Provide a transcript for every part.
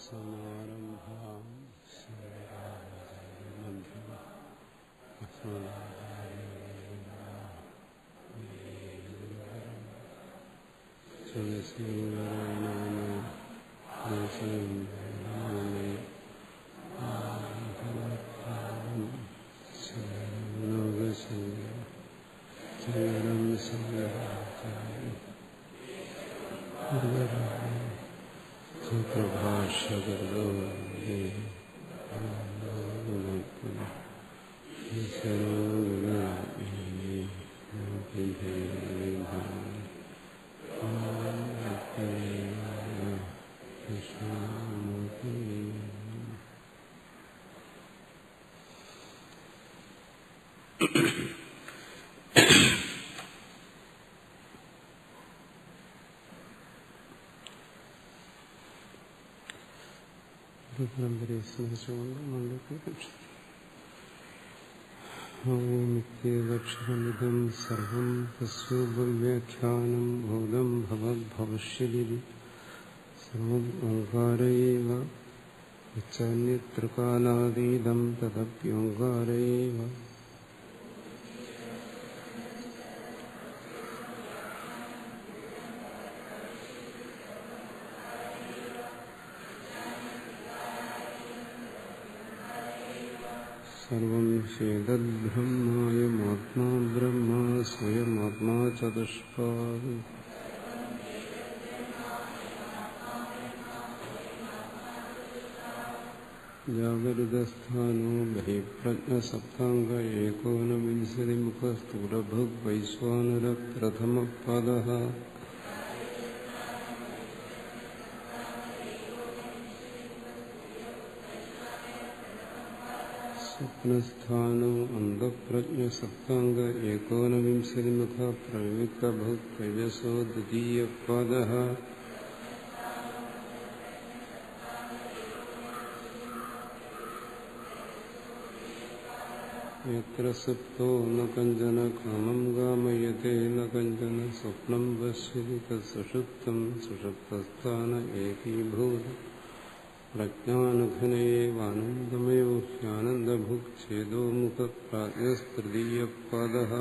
സദാശിവസമാരംഭാം പ്രഭാഷകൃതോ പരമ്പരയെ സ്മരിച്ചുകൊണ്ട് ഓമിത്യേതക്ഷരമിദം സർവം തസ്യോപവ്യാഖ്യാനം ഭൂതം ഭവദ്ഭവിഷ്യതി സർവം ഓംകാരയേവ യച്ഛാന്യത്രകാലാതീതം തദപ്യോംകാരയേവ സർവം ചേതദ്ബ്രഹ്മായമാത്മാ ബ്രഹ്മ സ്വയമാത്മാ ചതുഷ്പാദ് ജാഗരിതസ്ഥാനോ ബഹിപ്രജ്ഞസപ്താംഗ ഏകോനവിംശതിമുഖ സ്ഥൂലഭൃഗ് വൈശ്വാനര പ്രഥമപാദഃ സ്വപ്നസ്ഥാനോ അന്തഃപ്രജ്ഞസപ്താംഗ ഏകോനവിംശതിമുഖ പ്രവിക്തഭൃഗ് തൈജസോ ദ്വിതീയപാദഃ യത്ര സുപ്തോ ന കഞ്ചന കാമം കാമയതേ ന കഞ്ചന സ്വപ്നം പശ്യതി തത്സുഷുപ്തം സുഷുപ്തസ്ഥാന ഏകീഭൂത പ്രജ്ഞാനഘനയേവാനന്ദമയോ ഹ്യാനന്ദഭുക് ഛേദോമുഖ പ്രാജ്ഞസ്തൃതീയപാദഃ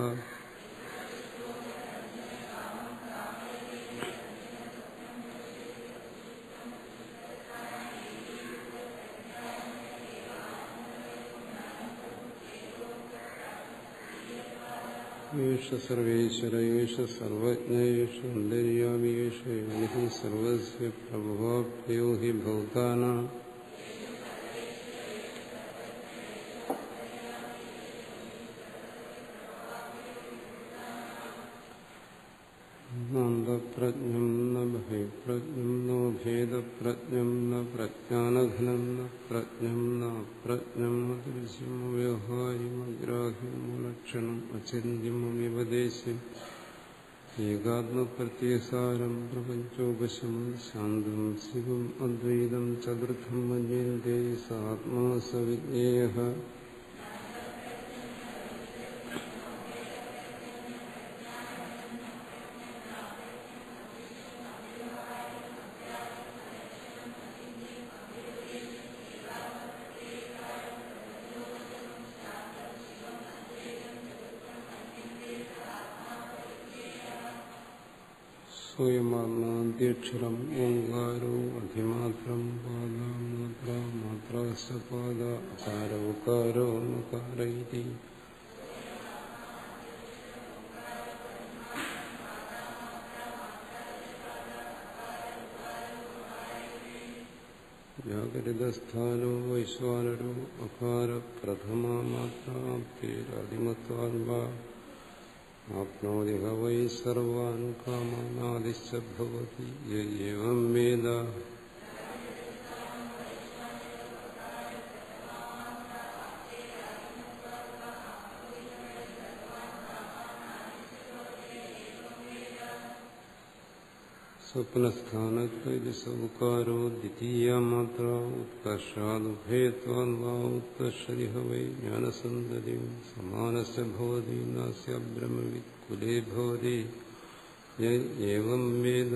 യേഷ സർവേശ്വര യേഷ സർവജ്ഞ യേഷ അന്തര്യാമി യേഷ യോനിഃ സർവസ്യ പ്രഭവാപ്യോ ഹി ഭൂതാനാം നാന്തപ്രജ്ഞം ന ബഹിപ്രജ്ഞം നോ ഭേദപ്രജ്ഞം ന പ്രജ്ഞാനഘനം ന പ്രജ്ഞം ന അപ്രജ്ഞം അദൃശ്യം അവ്യവഹാര്യം അഗ്രാഹ്യം ലക്ഷണം അചിന്യം അമ്യപദേശം ഏകാത്മപ്രത്യസാരം പ്രപഞ്ചോപശമം ശാന്തം ശിവം അദ്വൈതം ചതുർത്ഥം മന്യന്തേ സ ആത്മാ സ വിജ്ഞേയഃ സ്വയമാത്മാദ്യക്ഷരം ഓംകാരോ അധിമാത്രം പാദമാത്ര മാത്രാശ്ച പാദ അകാര ഉകാരോ മകാര ഇതി ജാഗരിതസ്ഥാനോ വൈശ്വാനരോ അകാര പ്രഥമാ മാത്രാപ്തിരാദിമത്വാൻ വാ ആപ്നോതി ഹ വൈ സർവാൻ കാമാനാദിശ്ച ഭവതി യേവം വേദ സ്വപ്നസ്ഥാനത്വകാരോ ദ്വിതീയ മാത്ര ഉത്കർഷാദുഭയത്വാൻ വാ ഉത്കർഷതി ഹവൈ ജ്ഞാനസന്തതി സമാനസ്യ ഭവതി നാസ്യ ബ്രഹ്മവിത് കുലേ ഭവതി ഏവം വേദ.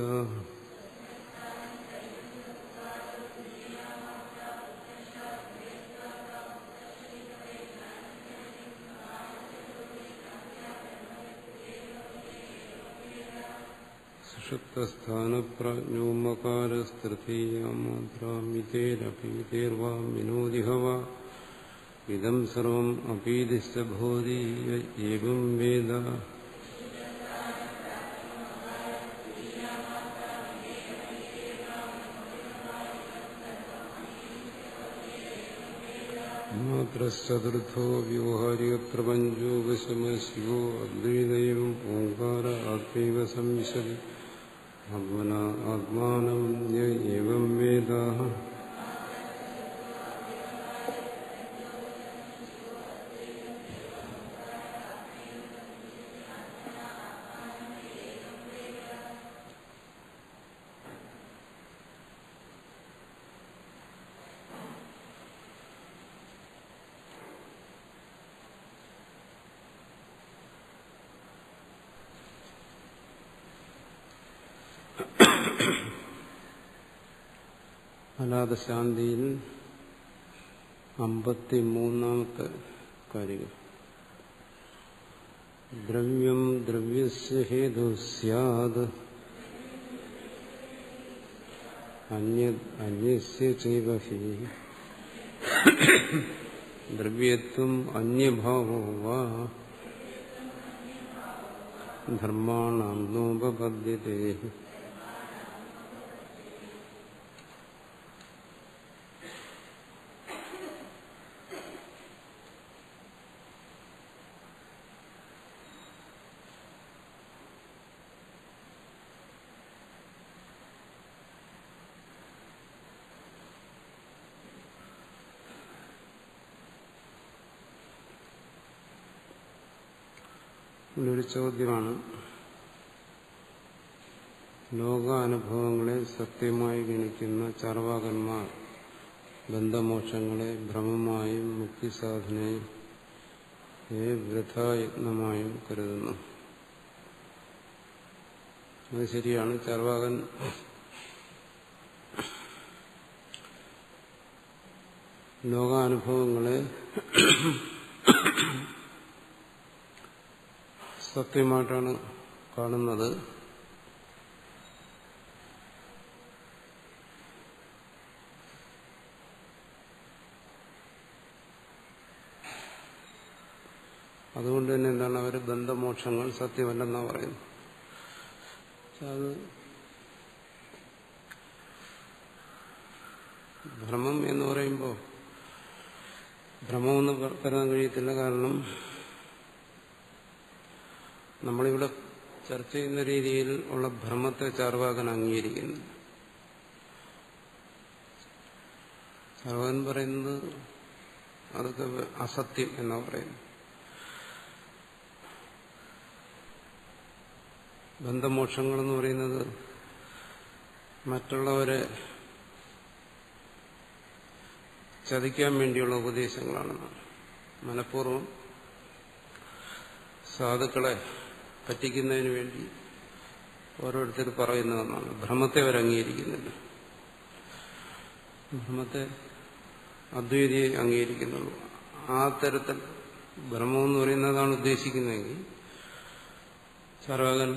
സുഷുപ്തസ്ഥാനപ്രജ്ഞോമകാരസ്തൃതീയാമാത്രാമിതേരപീതേർവാ വിനോദിഹ വാ ഇദം സർവം അപീതിശ്ച ഭവതി ഏവം വേദ. മാത്രശ്ചതുർത്ഥോ വ്യോഹാരികപ്രപഞ്ചോ വശമശിവോ അദ്വൈതൈവം ഓംകാര ആത്മൈവ സംവിശതി ആത്മാനം ഏവം വേദ. അനാഥശാന്തിയിൽ 53-ാമത്തെ കാര്യം. ദ്രവ്യം ദ്രവ്യസ്യ ഹേതു സ്യാദ് അന്യസ്യ ചൈവ ഹി ദ്രവ്യത്വം അന്യഭാവോ വാ ധർമ്മാണാം നോപപദ്യതേ. ഒരു ചോദ്യമാണ്. ലോകാനുഭവങ്ങളെ സത്യമായി ഗണിക്കുന്ന ചാർവാകന്മാർ ബന്ധമോക്ഷങ്ങളെ ഭ്രമമായും മുക്തിസാധനയെ വൃഥായത്നമായും കരുതുന്നു. അത് ശരിയാണ്. ചാർവാകൻ ലോകാനുഭവങ്ങളെ സത്യമായിട്ടാണ് കാണുന്നത്. അതുകൊണ്ട് തന്നെ എന്താണ് അവർ ബന്ധമോക്ഷങ്ങൾ സത്യമല്ലെന്നാണ് പറയുന്നത്. അത് ഭ്രമം എന്ന് പറയുമ്പോൾ ഭ്രമമെന്ന് പറയാൻ കഴിയത്തില്ല. കാരണം നമ്മളിവിടെ ചർച്ച ചെയ്യുന്ന രീതിയിൽ ഉള്ള ഭ്രമത്തെ ചാർവാകൻ അംഗീകരിക്കുന്നു. ചാർവാകൻ പറയുന്നത് അതൊക്കെ അസത്യം എന്നാ പറയുന്നത്. ബന്ധമോക്ഷങ്ങളെന്ന് പറയുന്നത് മറ്റുള്ളവരെ ചതിക്കാൻ വേണ്ടിയുള്ള ഉപദേശങ്ങളാണെന്നാണ്. മനഃപൂർവ്വം സാധുക്കളെ പറ്റിക്കുന്നതിന് വേണ്ടി ഓരോരുത്തർ പറയുന്നതെന്നാണ്. ഭ്രമത്തെ അവർ അംഗീകരിക്കുന്നില്ല. ഭ്രമത്തെ അദ്വൈതിയെ അംഗീകരിക്കുന്നുള്ളൂ. ആ തരത്തിൽ ഭ്രമമെന്ന് പറയുന്നതാണ് ഉദ്ദേശിക്കുന്നതെങ്കിൽ ചാർവാകൻ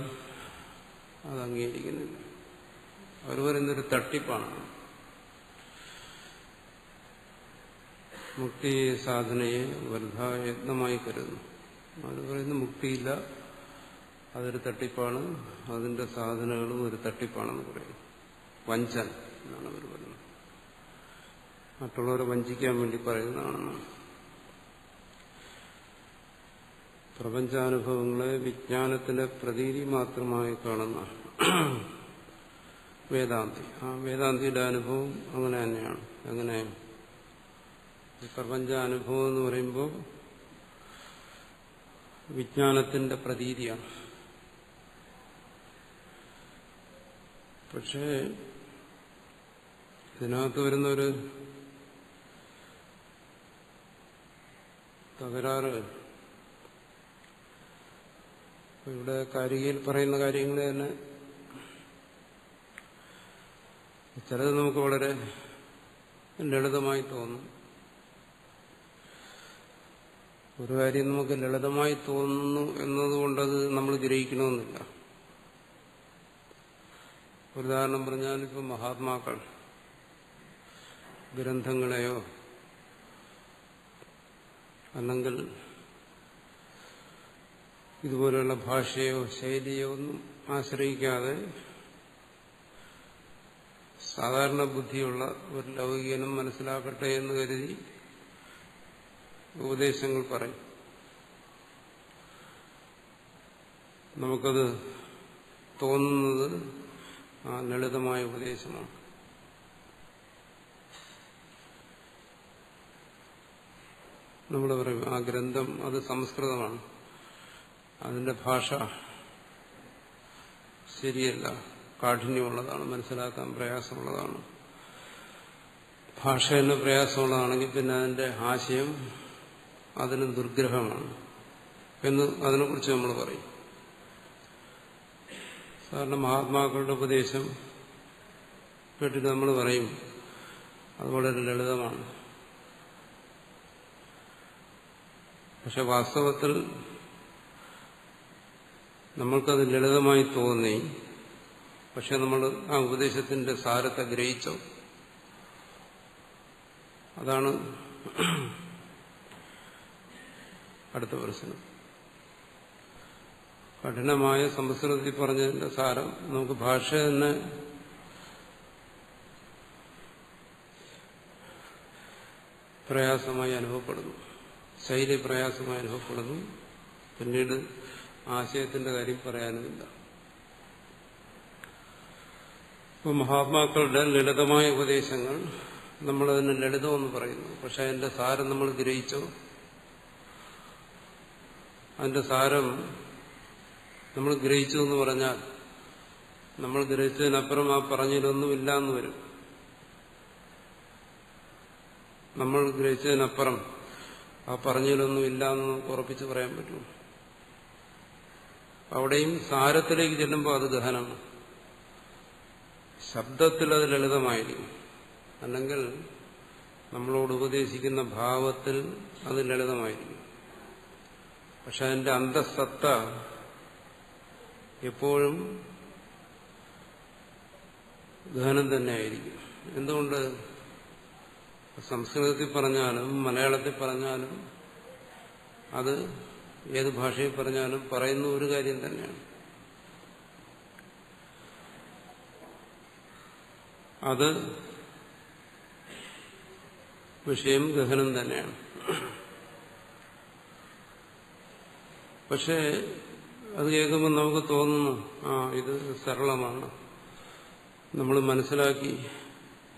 അത് അംഗീകരിക്കുന്നില്ല. അവർ പറയുന്നൊരു തട്ടിപ്പാണ്. മുക്തി സാധനയെ വൃഥായത്നമായി കരുതുന്നു. അവർ പറയുന്ന മുക്തിയില്ല, അതൊരു തട്ടിപ്പാണ്, അതിന്റെ സാധനകളും ഒരു തട്ടിപ്പാണെന്ന് പറയുന്നു. വഞ്ചൻ എന്നാണ് അവർ പറയുന്നത്. മറ്റുള്ളവരെ വഞ്ചിക്കാൻ വേണ്ടി പറയുന്നതാണെന്നാണ്. പ്രപഞ്ചാനുഭവങ്ങളെ വിജ്ഞാനത്തിന്റെ പ്രതീതി മാത്രമായി കാണുന്ന വേദാന്തി, ആ വേദാന്തിയുടെ അനുഭവം അങ്ങനെ തന്നെയാണ്. അങ്ങനെ പ്രപഞ്ചാനുഭവം എന്ന് പറയുമ്പോൾ വിജ്ഞാനത്തിന്റെ പ്രതീതിയാണ്. പക്ഷേ ഇതിനകത്ത് വരുന്നൊരു തകരാറ്, ഇവിടെ കാരികയിൽ പറയുന്ന കാര്യങ്ങൾ തന്നെ ചിലത് നമുക്ക് വളരെ ലളിതമായി തോന്നും. ഒരു കാര്യം നമുക്ക് ലളിതമായി തോന്നുന്നു എന്നതുകൊണ്ടത് നമ്മൾ ഗ്രഹിക്കണമെന്നില്ല. ഒരു ഉദാഹരണം പറഞ്ഞാൽ, ഇപ്പം മഹാത്മാക്കൾ ഗ്രന്ഥങ്ങളെയോ അല്ലെങ്കിൽ ഇതുപോലെയുള്ള ഭാഷയോ ശൈലിയോ ഒന്നും ആശ്രയിക്കാതെ സാധാരണ ബുദ്ധിയുള്ള ഒരു ലൗകികനും മനസ്സിലാക്കട്ടെ എന്ന് കരുതി ഉപദേശങ്ങൾ പറയും. നമുക്കത് തോന്നുന്നത് ആ ലളിതമായ ഉപദേശമാണ്. നമ്മൾ പറയും ആ ഗ്രന്ഥം അത് സംസ്കൃതമാണ്, അതിന്റെ ഭാഷ ശരിയല്ല, കാഠിന്യമുള്ളതാണ്, മനസ്സിലാക്കാൻ പ്രയാസമുള്ളതാണ്. ഭാഷ തന്നെ പ്രയാസമുള്ളതാണെങ്കിൽ പിന്നെ അതിന്റെ ആശയം അതിന് ദുർഗ്രഹമാണ് എന്ന് അതിനെക്കുറിച്ച് നമ്മൾ പറയും. സാധാരണ മഹാത്മാക്കളുടെ ഉപദേശം കേട്ടിട്ട് നമ്മൾ പറയും അത് വളരെ ലളിതമാണ്. പക്ഷെ വാസ്തവത്തിൽ നമ്മൾക്കത് ലളിതമായി തോന്നി, പക്ഷെ നമ്മൾ ആ ഉപദേശത്തിന്റെ സാരത്തെ ഗ്രഹിച്ചോ? അതാണ് അടുത്ത പ്രശ്നം. കഠിനമായ സംസ്കൃതത്തിൽ പറഞ്ഞതിന്റെ സാരം നമുക്ക് ഭാഷ തന്നെ പ്രയാസമായി അനുഭവപ്പെടുന്നു, ശൈലി പ്രയാസമായി അനുഭവപ്പെടുന്നു. പിന്നീട് ആശയത്തിന്റെ കാര്യം പറയാനുമില്ല. ഇപ്പോൾ മഹാത്മാക്കളുടെ ലളിതമായ ഉപദേശങ്ങൾ നമ്മളതിന് ലളിതമെന്ന് പറയുന്നു, പക്ഷെ അതിന്റെ സാരം നമ്മൾ ഗ്രഹിച്ചോ? അതിന്റെ സാരം നമ്മൾ ഗ്രഹിച്ചു എന്ന് പറഞ്ഞാൽ നമ്മൾ ഗ്രഹിച്ചതിനപ്പുറം ആ പറഞ്ഞതിലൊന്നുമില്ല എന്ന് വരും. നമ്മൾ ഗ്രഹിച്ചതിനപ്പുറം ആ പറഞ്ഞതിലൊന്നുമില്ല എന്ന് ഉറപ്പിച്ച് പറയാൻ പറ്റും. അവിടെയും സാരത്തിലേക്ക് ചെല്ലുമ്പോൾ അത് ഗഹനമാണ്. ശബ്ദത്തിൽ അത് ലളിതമായിരിക്കും, അല്ലെങ്കിൽ നമ്മളോട് ഉപദേശിക്കുന്ന ഭാവത്തിൽ അത് ലളിതമായിരിക്കും. പക്ഷെ അതിന്റെ അന്തഃസത്ത എപ്പോഴും ഗഹനം തന്നെയായിരിക്കും. എന്തുകൊണ്ട്? സംസ്കൃതത്തിൽ പറഞ്ഞാലും മലയാളത്തിൽ പറഞ്ഞാലും അത് ഏത് ഭാഷയിൽ പറഞ്ഞാലും പറയുന്ന ഒരു കാര്യം തന്നെയാണ്. അത് വിഷയം ഗഹനം തന്നെയാണ്. പക്ഷെ അത് കേൾക്കുമ്പോൾ നമുക്ക് തോന്നുന്നു ഇത് സരളമാണ്, നമ്മൾ മനസ്സിലാക്കി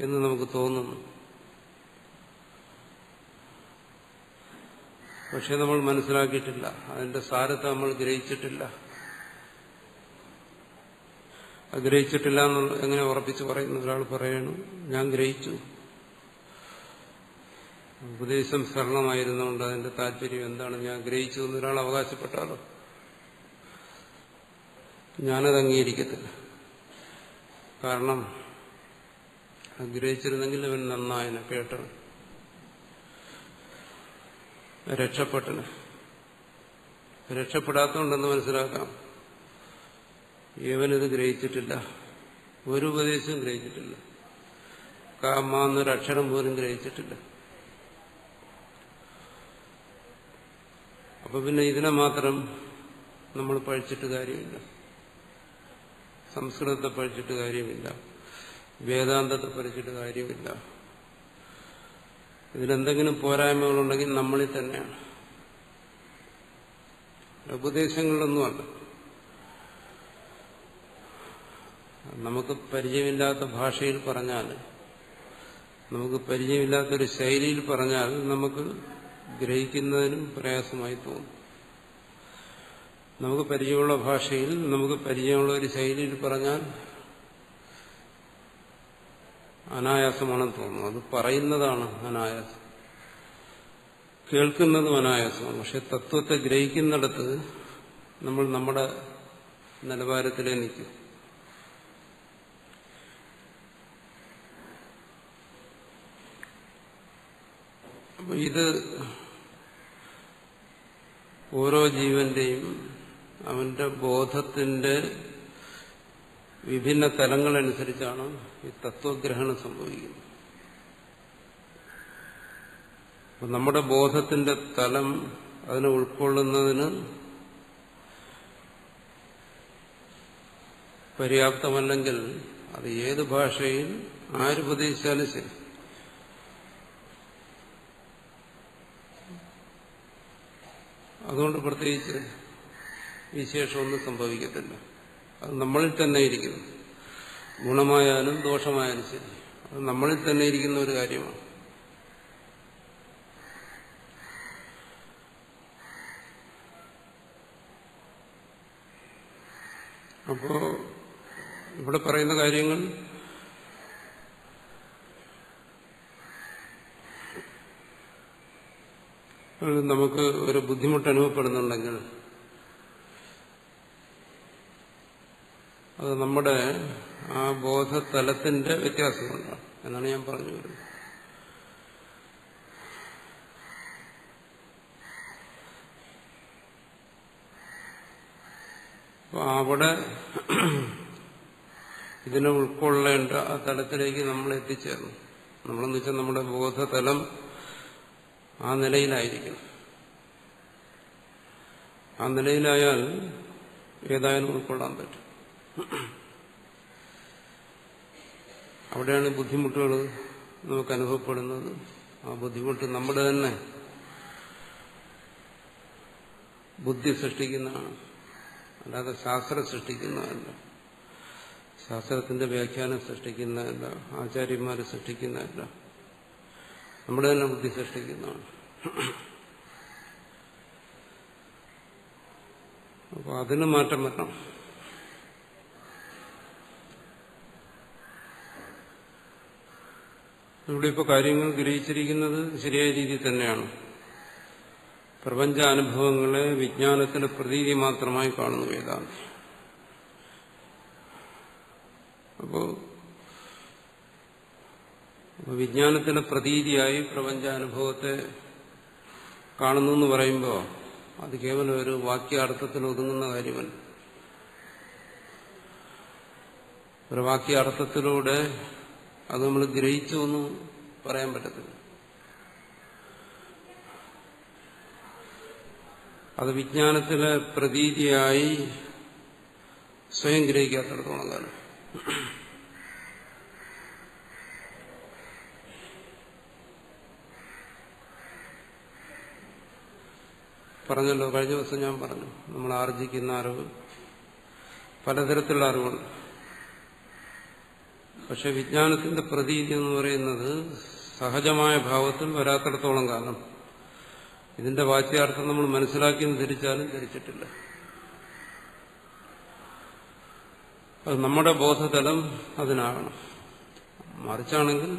എന്ന് നമുക്ക് തോന്നുന്നു. പക്ഷെ നമ്മൾ മനസ്സിലാക്കിയിട്ടില്ല, അതിന്റെ സാരത്തെ നമ്മൾ ഗ്രഹിച്ചിട്ടില്ല. അത് ഗ്രഹിച്ചിട്ടില്ല എന്ന് എങ്ങനെ ഉറപ്പിച്ച് പറയുന്നു? ഒരാൾ പറയണു ഞാൻ ഗ്രഹിച്ചു, ഉപദേശം സരളമായിരുന്നുകൊണ്ട് അതിന്റെ താല്പര്യം എന്താണ് ഞാൻ ഗ്രഹിച്ചു എന്ന് ഒരാൾ അവകാശപ്പെട്ടാലോ? ഞാനത് അംഗീകരിക്കത്തില്ല. കാരണം ഗ്രഹിച്ചിരുന്നെങ്കിൽ അവൻ നന്നായനെ, കേട്ടവൻ രക്ഷപ്പെട്ടന്. രക്ഷപ്പെടാത്തതുകൊണ്ടെന്ന് മനസ്സിലാക്കാം, ഇവനിത് ഗ്രഹിച്ചിട്ടില്ല, ഒരു ഉപദേശവും ഗ്രഹിച്ചിട്ടില്ല, കാമാന്നൊരക്ഷരം പോലും ഗ്രഹിച്ചിട്ടില്ല. അപ്പൊ പിന്നെ ഇതിനെ മാത്രം നമ്മൾ പഴിച്ചിട്ട് കാര്യമില്ല, സംസ്കൃതത്തെ പഴിച്ചിട്ട് കാര്യമില്ല, വേദാന്തത്തെ പഴിച്ചിട്ട് കാര്യമില്ല. ഇതിലെന്തെങ്കിലും പോരായ്മകളുണ്ടെങ്കിൽ നമ്മളിൽ തന്നെയാണ്, ഉപദേശങ്ങളിലൊന്നുമല്ല. നമുക്ക് പരിചയമില്ലാത്ത ഭാഷയിൽ പറഞ്ഞാൽ, നമുക്ക് പരിചയമില്ലാത്തൊരു ശൈലിയിൽ പറഞ്ഞാൽ നമുക്ക് ഗ്രഹിക്കുന്നതിനും പ്രയാസമായി തോന്നും. നമുക്ക് പരിചയമുള്ള ഭാഷയിൽ നമുക്ക് പരിചയമുള്ള ഒരു ശൈലിയിൽ പറഞ്ഞാൽ അനായാസമാണെന്ന് തോന്നുന്നു. അത് പറയുന്നതാണ് അനായാസം, കേൾക്കുന്നതും അനായാസമാണ്. പക്ഷെ തത്വത്തെ ഗ്രഹിക്കുന്നിടത്ത് നമ്മൾ നമ്മുടെ നിലവാരത്തിലേ നിൽക്കും. അപ്പൊ ഇത് ഓരോ ജീവന്റെയും അവന്റെ ബോധത്തിന്റെ വിഭിന്ന തലങ്ങളനുസരിച്ചാണ് ഈ തത്വഗ്രഹണം സംഭവിക്കുന്നത്. അപ്പൊ നമ്മുടെ ബോധത്തിന്റെ തലം അതിനെ ഉൾക്കൊള്ളുന്നതിന് പര്യാപ്തമല്ലെങ്കിൽ അത് ഏത് ഭാഷയിൽ ആരുപദേശിച്ചാലും ശരി അതുകൊണ്ട് പ്രത്യേകിച്ച് വിശേഷമൊന്നും സംഭവിക്കത്തില്ല. അത് നമ്മളിൽ തന്നെ ഇരിക്കുന്നു. ഗുണമായാലും ദോഷമായാലും ശരി, അത് നമ്മളിൽ തന്നെ ഇരിക്കുന്ന ഒരു കാര്യമാണ്. അപ്പോ ഇവിടെ പറയുന്ന കാര്യങ്ങൾ നമുക്ക് ഒരു ബുദ്ധിമുട്ട് അനുഭവപ്പെടുന്നുണ്ടെങ്കിൽ അത് നമ്മുടെ ആ ബോധതലത്തിന്റെ വ്യത്യാസം കൊണ്ടാണ് എന്നാണ് ഞാൻ പറഞ്ഞു വരുന്നത്. അപ്പൊ അവിടെ ഇതിനെ ഉൾക്കൊള്ളേണ്ട ആ തലത്തിലേക്ക് നമ്മൾ എത്തിച്ചേർന്നു. നമ്മളെന്ന് വെച്ചാൽ നമ്മുടെ ബോധതലം ആ നിലയിലായിരിക്കണം. ആ നിലയിലായാൽ ഏതായാലും ഉൾക്കൊള്ളാൻ പറ്റും. അവിടെയാണ് ബുദ്ധിമുട്ടുകൾ നമുക്ക് അനുഭവപ്പെടുന്നത്. ആ ബുദ്ധിമുട്ട് നമ്മുടെ തന്നെ ബുദ്ധി സൃഷ്ടിക്കുന്നതാണ്, അല്ലാതെ ശാസ്ത്രം സൃഷ്ടിക്കുന്നതല്ല. ശാസ്ത്രത്തിന്റെ വ്യാഖ്യാനം സൃഷ്ടിക്കുന്നതല്ല, ആചാര്യന്മാരെ സൃഷ്ടിക്കുന്നതല്ല, നമ്മുടെ തന്നെ ബുദ്ധി സൃഷ്ടിക്കുന്നതാണ്. അപ്പോൾ അതിന് മാറ്റം വരണം. ഇവിടെ ഇപ്പോൾ കാര്യങ്ങൾ ഗ്രഹിച്ചിരിക്കുന്നത് ശരിയായ രീതിയിൽ തന്നെയാണ്. പ്രപഞ്ചാനുഭവങ്ങളെ വിജ്ഞാനത്തിന്റെ പ്രതീതി മാത്രമായി കാണുന്നു വേദാന്തം. അപ്പോൾ വിജ്ഞാനത്തിന്റെ പ്രതീതിയായി പ്രപഞ്ചാനുഭവത്തെ കാണുന്നു എന്ന് പറയുമ്പോൾ അത് കേവലം ഒരു വാക്യാർത്ഥത്തിൽ ഒതുങ്ങുന്ന കാര്യമല്ല. ഒരു വാക്യാർത്ഥത്തിലൂടെ അത് നമ്മൾ ഗ്രഹിച്ചു എന്ന് പറയാൻ പറ്റത്തില്ല. അത് വിജ്ഞാനത്തിലെ പ്രതീതിയായി സ്വയം ഗ്രഹിക്കാത്തിടത്തോളം കാലം പറഞ്ഞല്ലോ. കഴിഞ്ഞ ദിവസം ഞാൻ പറഞ്ഞു, നമ്മൾ ആർജിക്കുന്ന അറിവ് പലതരത്തിലുള്ള അറിവുണ്ട്. പക്ഷെ വിജ്ഞാനത്തിന്റെ പ്രതീതി എന്ന് പറയുന്നത് സഹജമായ ഭാവത്തിൽ വരാത്തിടത്തോളം കാലം ഇതിന്റെ വാച്യാർത്ഥം നമ്മൾ മനസ്സിലാക്കിയെന്ന് ധരിച്ചാലും ധരിച്ചിട്ടില്ല. അത് നമ്മുടെ ബോധതലം അതിനാകണം. മറിച്ചാണെങ്കിൽ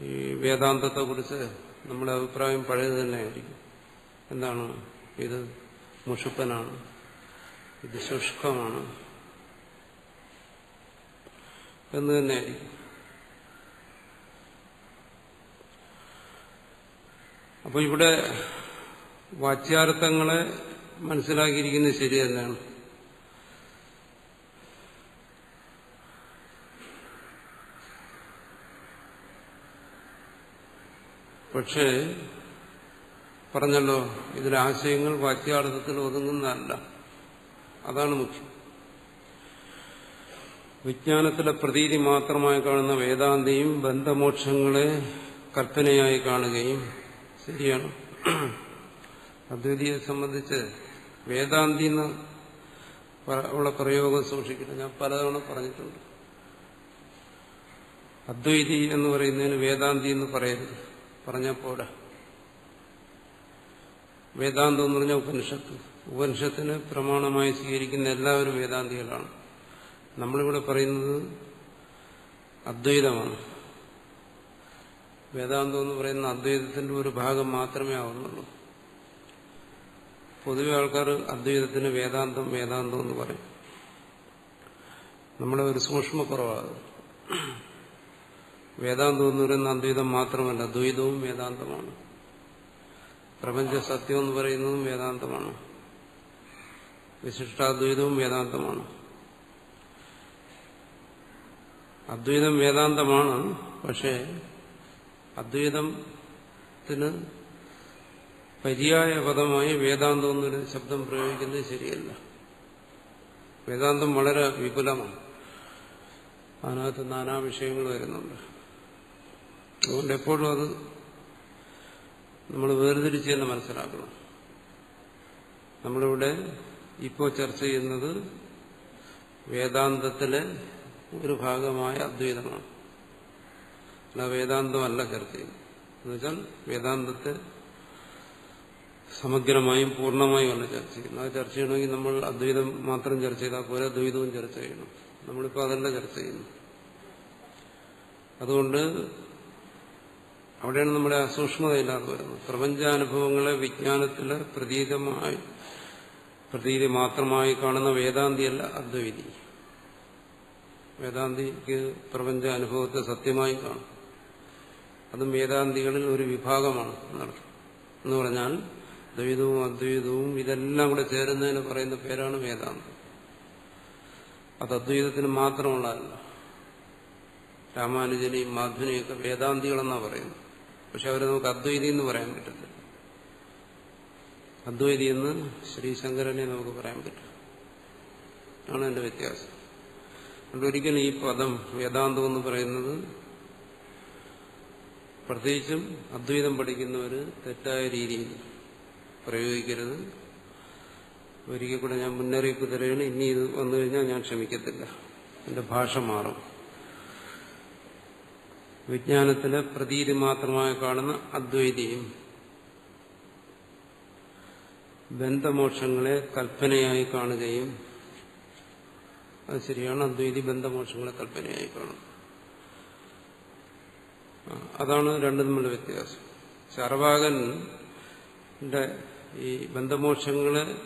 ഈ വേദാന്തത്തെക്കുറിച്ച് നമ്മുടെ അഭിപ്രായം പഴയത് തന്നെയായിരിക്കും. എന്താണ്? ഇത് മുഷുപ്പനാണ്, ഇത് ശുഷ്കമാണ് എന്ന് തന്നെയായിരിക്കും. അപ്പൊ ഇവിടെ വാച്യാർത്ഥങ്ങളെ മനസ്സിലാക്കിയിരിക്കുന്നത് ശരി തന്നെയാണ്. പക്ഷേ പറഞ്ഞല്ലോ, ഇതിലെ ആശയങ്ങൾ വാച്യാർത്ഥത്തിൽ ഒതുങ്ങുന്നതല്ല. അതാണ് മുഖ്യം. വിജ്ഞാനത്തിലെ പ്രതീതി മാത്രമായി കാണുന്ന വേദാന്തിയും ബന്ധമോക്ഷങ്ങളെ കൽപ്പനയായി കാണുകയും ശരിയാണ്. അദ്വൈതിയെ സംബന്ധിച്ച് വേദാന്തി എന്ന് ഉള്ള പ്രയോഗം സൂക്ഷിക്കണം. ഞാൻ പലതവണ പറഞ്ഞിട്ടുണ്ട്. അദ്വൈതി എന്ന് പറയുന്നതിന് വേദാന്തി എന്ന് പറയരുത്, പറഞ്ഞാൽ പോരാ. വേദാന്തം എന്ന് പറഞ്ഞാൽ ഉപനിഷത്ത്. ഉപനിഷത്തിന് പ്രമാണമായി സ്വീകരിക്കുന്ന എല്ലാവരും വേദാന്തികളാണ്. നമ്മളിവിടെ പറയുന്നത് അദ്വൈതമാണ്. വേദാന്തം എന്ന് പറയുന്ന അദ്വൈതത്തിന്റെ ഒരു ഭാഗം മാത്രമേ ആവുന്നുള്ളൂ. പൊതുവെ ആൾക്കാർ അദ്വൈതത്തിന് വേദാന്തം വേദാന്തം എന്ന് പറയും. നമ്മുടെ ഒരു സൂക്ഷ്മക്കുറവാണ്. വേദാന്തം എന്ന് പറയുന്ന അദ്വൈതം മാത്രമല്ല, ദ്വൈതവും വേദാന്തമാണ്. പ്രപഞ്ച സത്യം എന്ന് പറയുന്നതും വേദാന്തമാണ്. വിശിഷ്ടാദ്വൈതവും വേദാന്തമാണ്. അദ്വൈതം വേദാന്തമാണ്. പക്ഷേ അദ്വൈതത്തിന് പര്യായ പദമായി വേദാന്തം എന്നൊരു ശബ്ദം പ്രയോഗിക്കുന്നത് ശരിയല്ല. വേദാന്തം വളരെ വിപുലമാണ്. അതിനകത്ത് നാനാ വിഷയങ്ങൾ വരുന്നുണ്ട്. അതുകൊണ്ട് എപ്പോഴും അത് നമ്മൾ വേർതിരിച്ച് തന്നെ മനസ്സിലാക്കണം. നമ്മളിവിടെ ഇപ്പോൾ ചർച്ച ചെയ്യുന്നത് വേദാന്തത്തിലെ ഒരു ഭാഗമായ അദ്വൈതമാണ്. അല്ല, വേദാന്തമല്ല ചർച്ച ചെയ്യുന്നത്. എന്നുവെച്ചാൽ വേദാന്തത്തെ സമഗ്രമായും പൂർണ്ണമായും അല്ല ചർച്ച ചെയ്യുന്നത്. അത് ചർച്ച ചെയ്യണമെങ്കിൽ നമ്മൾ അദ്വൈതം മാത്രം ചർച്ച ചെയ്താൽ പോലെ ദ്വൈതവും ചർച്ച ചെയ്യണം. നമ്മളിപ്പോൾ അതല്ല ചർച്ച ചെയ്യുന്നു. അതുകൊണ്ട് അവിടെയാണ് നമ്മുടെ അസൂക്ഷ്മതയില്ലാതെ വരുന്നത്. പ്രപഞ്ചാനുഭവങ്ങളെ വിജ്ഞാനത്തിലെ പ്രതീതി മാത്രമായി കാണുന്ന വേദാന്തിയല്ല അദ്വൈതി. വേദാന്തിക്ക് പ്രപഞ്ചാനുഭവത്തെ സത്യമായി കാണും. അതും വേദാന്തികളിൽ ഒരു വിഭാഗമാണ് എന്നർത്ഥം. എന്ന് പറഞ്ഞാൽ ദ്വൈതവും അദ്വൈതവും ഇതെല്ലാം കൂടെ ചേരുന്നതിന് പറയുന്ന പേരാണ് വേദാന്തം. അത് അദ്വൈതത്തിന് മാത്രമുള്ളതല്ല. രാമാനുജനെയും മാധുനെയൊക്കെ വേദാന്തികളെന്നാണ് പറയുന്നത്. പക്ഷെ അവരെ നമുക്ക് അദ്വൈതി എന്ന് പറയാൻ പറ്റത്തില്ല. അദ്വൈതി എന്ന് ശ്രീശങ്കരനെ നമുക്ക് പറയാൻ പറ്റും. ആണ് എന്റെ വ്യത്യാസം. അതുകൊണ്ട് ഒരിക്കലും ഈ പദം വേദാന്തം എന്ന് പറയുന്നത് പ്രത്യേകിച്ചും അദ്വൈതം പഠിക്കുന്നവർ തെറ്റായ രീതിയിൽ പ്രയോഗിക്കരുത്. ഒരിക്കൽ കൂടെ ഞാൻ മുന്നറിയിപ്പ് തരുകയാണ്. ഇനി ഇത് വന്നു കഴിഞ്ഞാൽ ഞാൻ ക്ഷമിക്കത്തില്ല. എന്റെ ഭാഷ മാറും. വിജ്ഞാനത്തിലെ പ്രതീതി മാത്രമായി കാണുന്ന അദ്വൈതിയും ബന്ധമോക്ഷങ്ങളെ കൽപ്പനയായി കാണുകയും, അത് ശരിയാണ്, അദ്വൈതി ബന്ധമോക്ഷങ്ങളെ കൽപ്പനയായി കാണും. അതാണ് രണ്ടും തമ്മിലുള്ള വ്യത്യാസം. ചാർവാകന്റെ ഈ ബന്ധമോക്ഷങ്ങളെ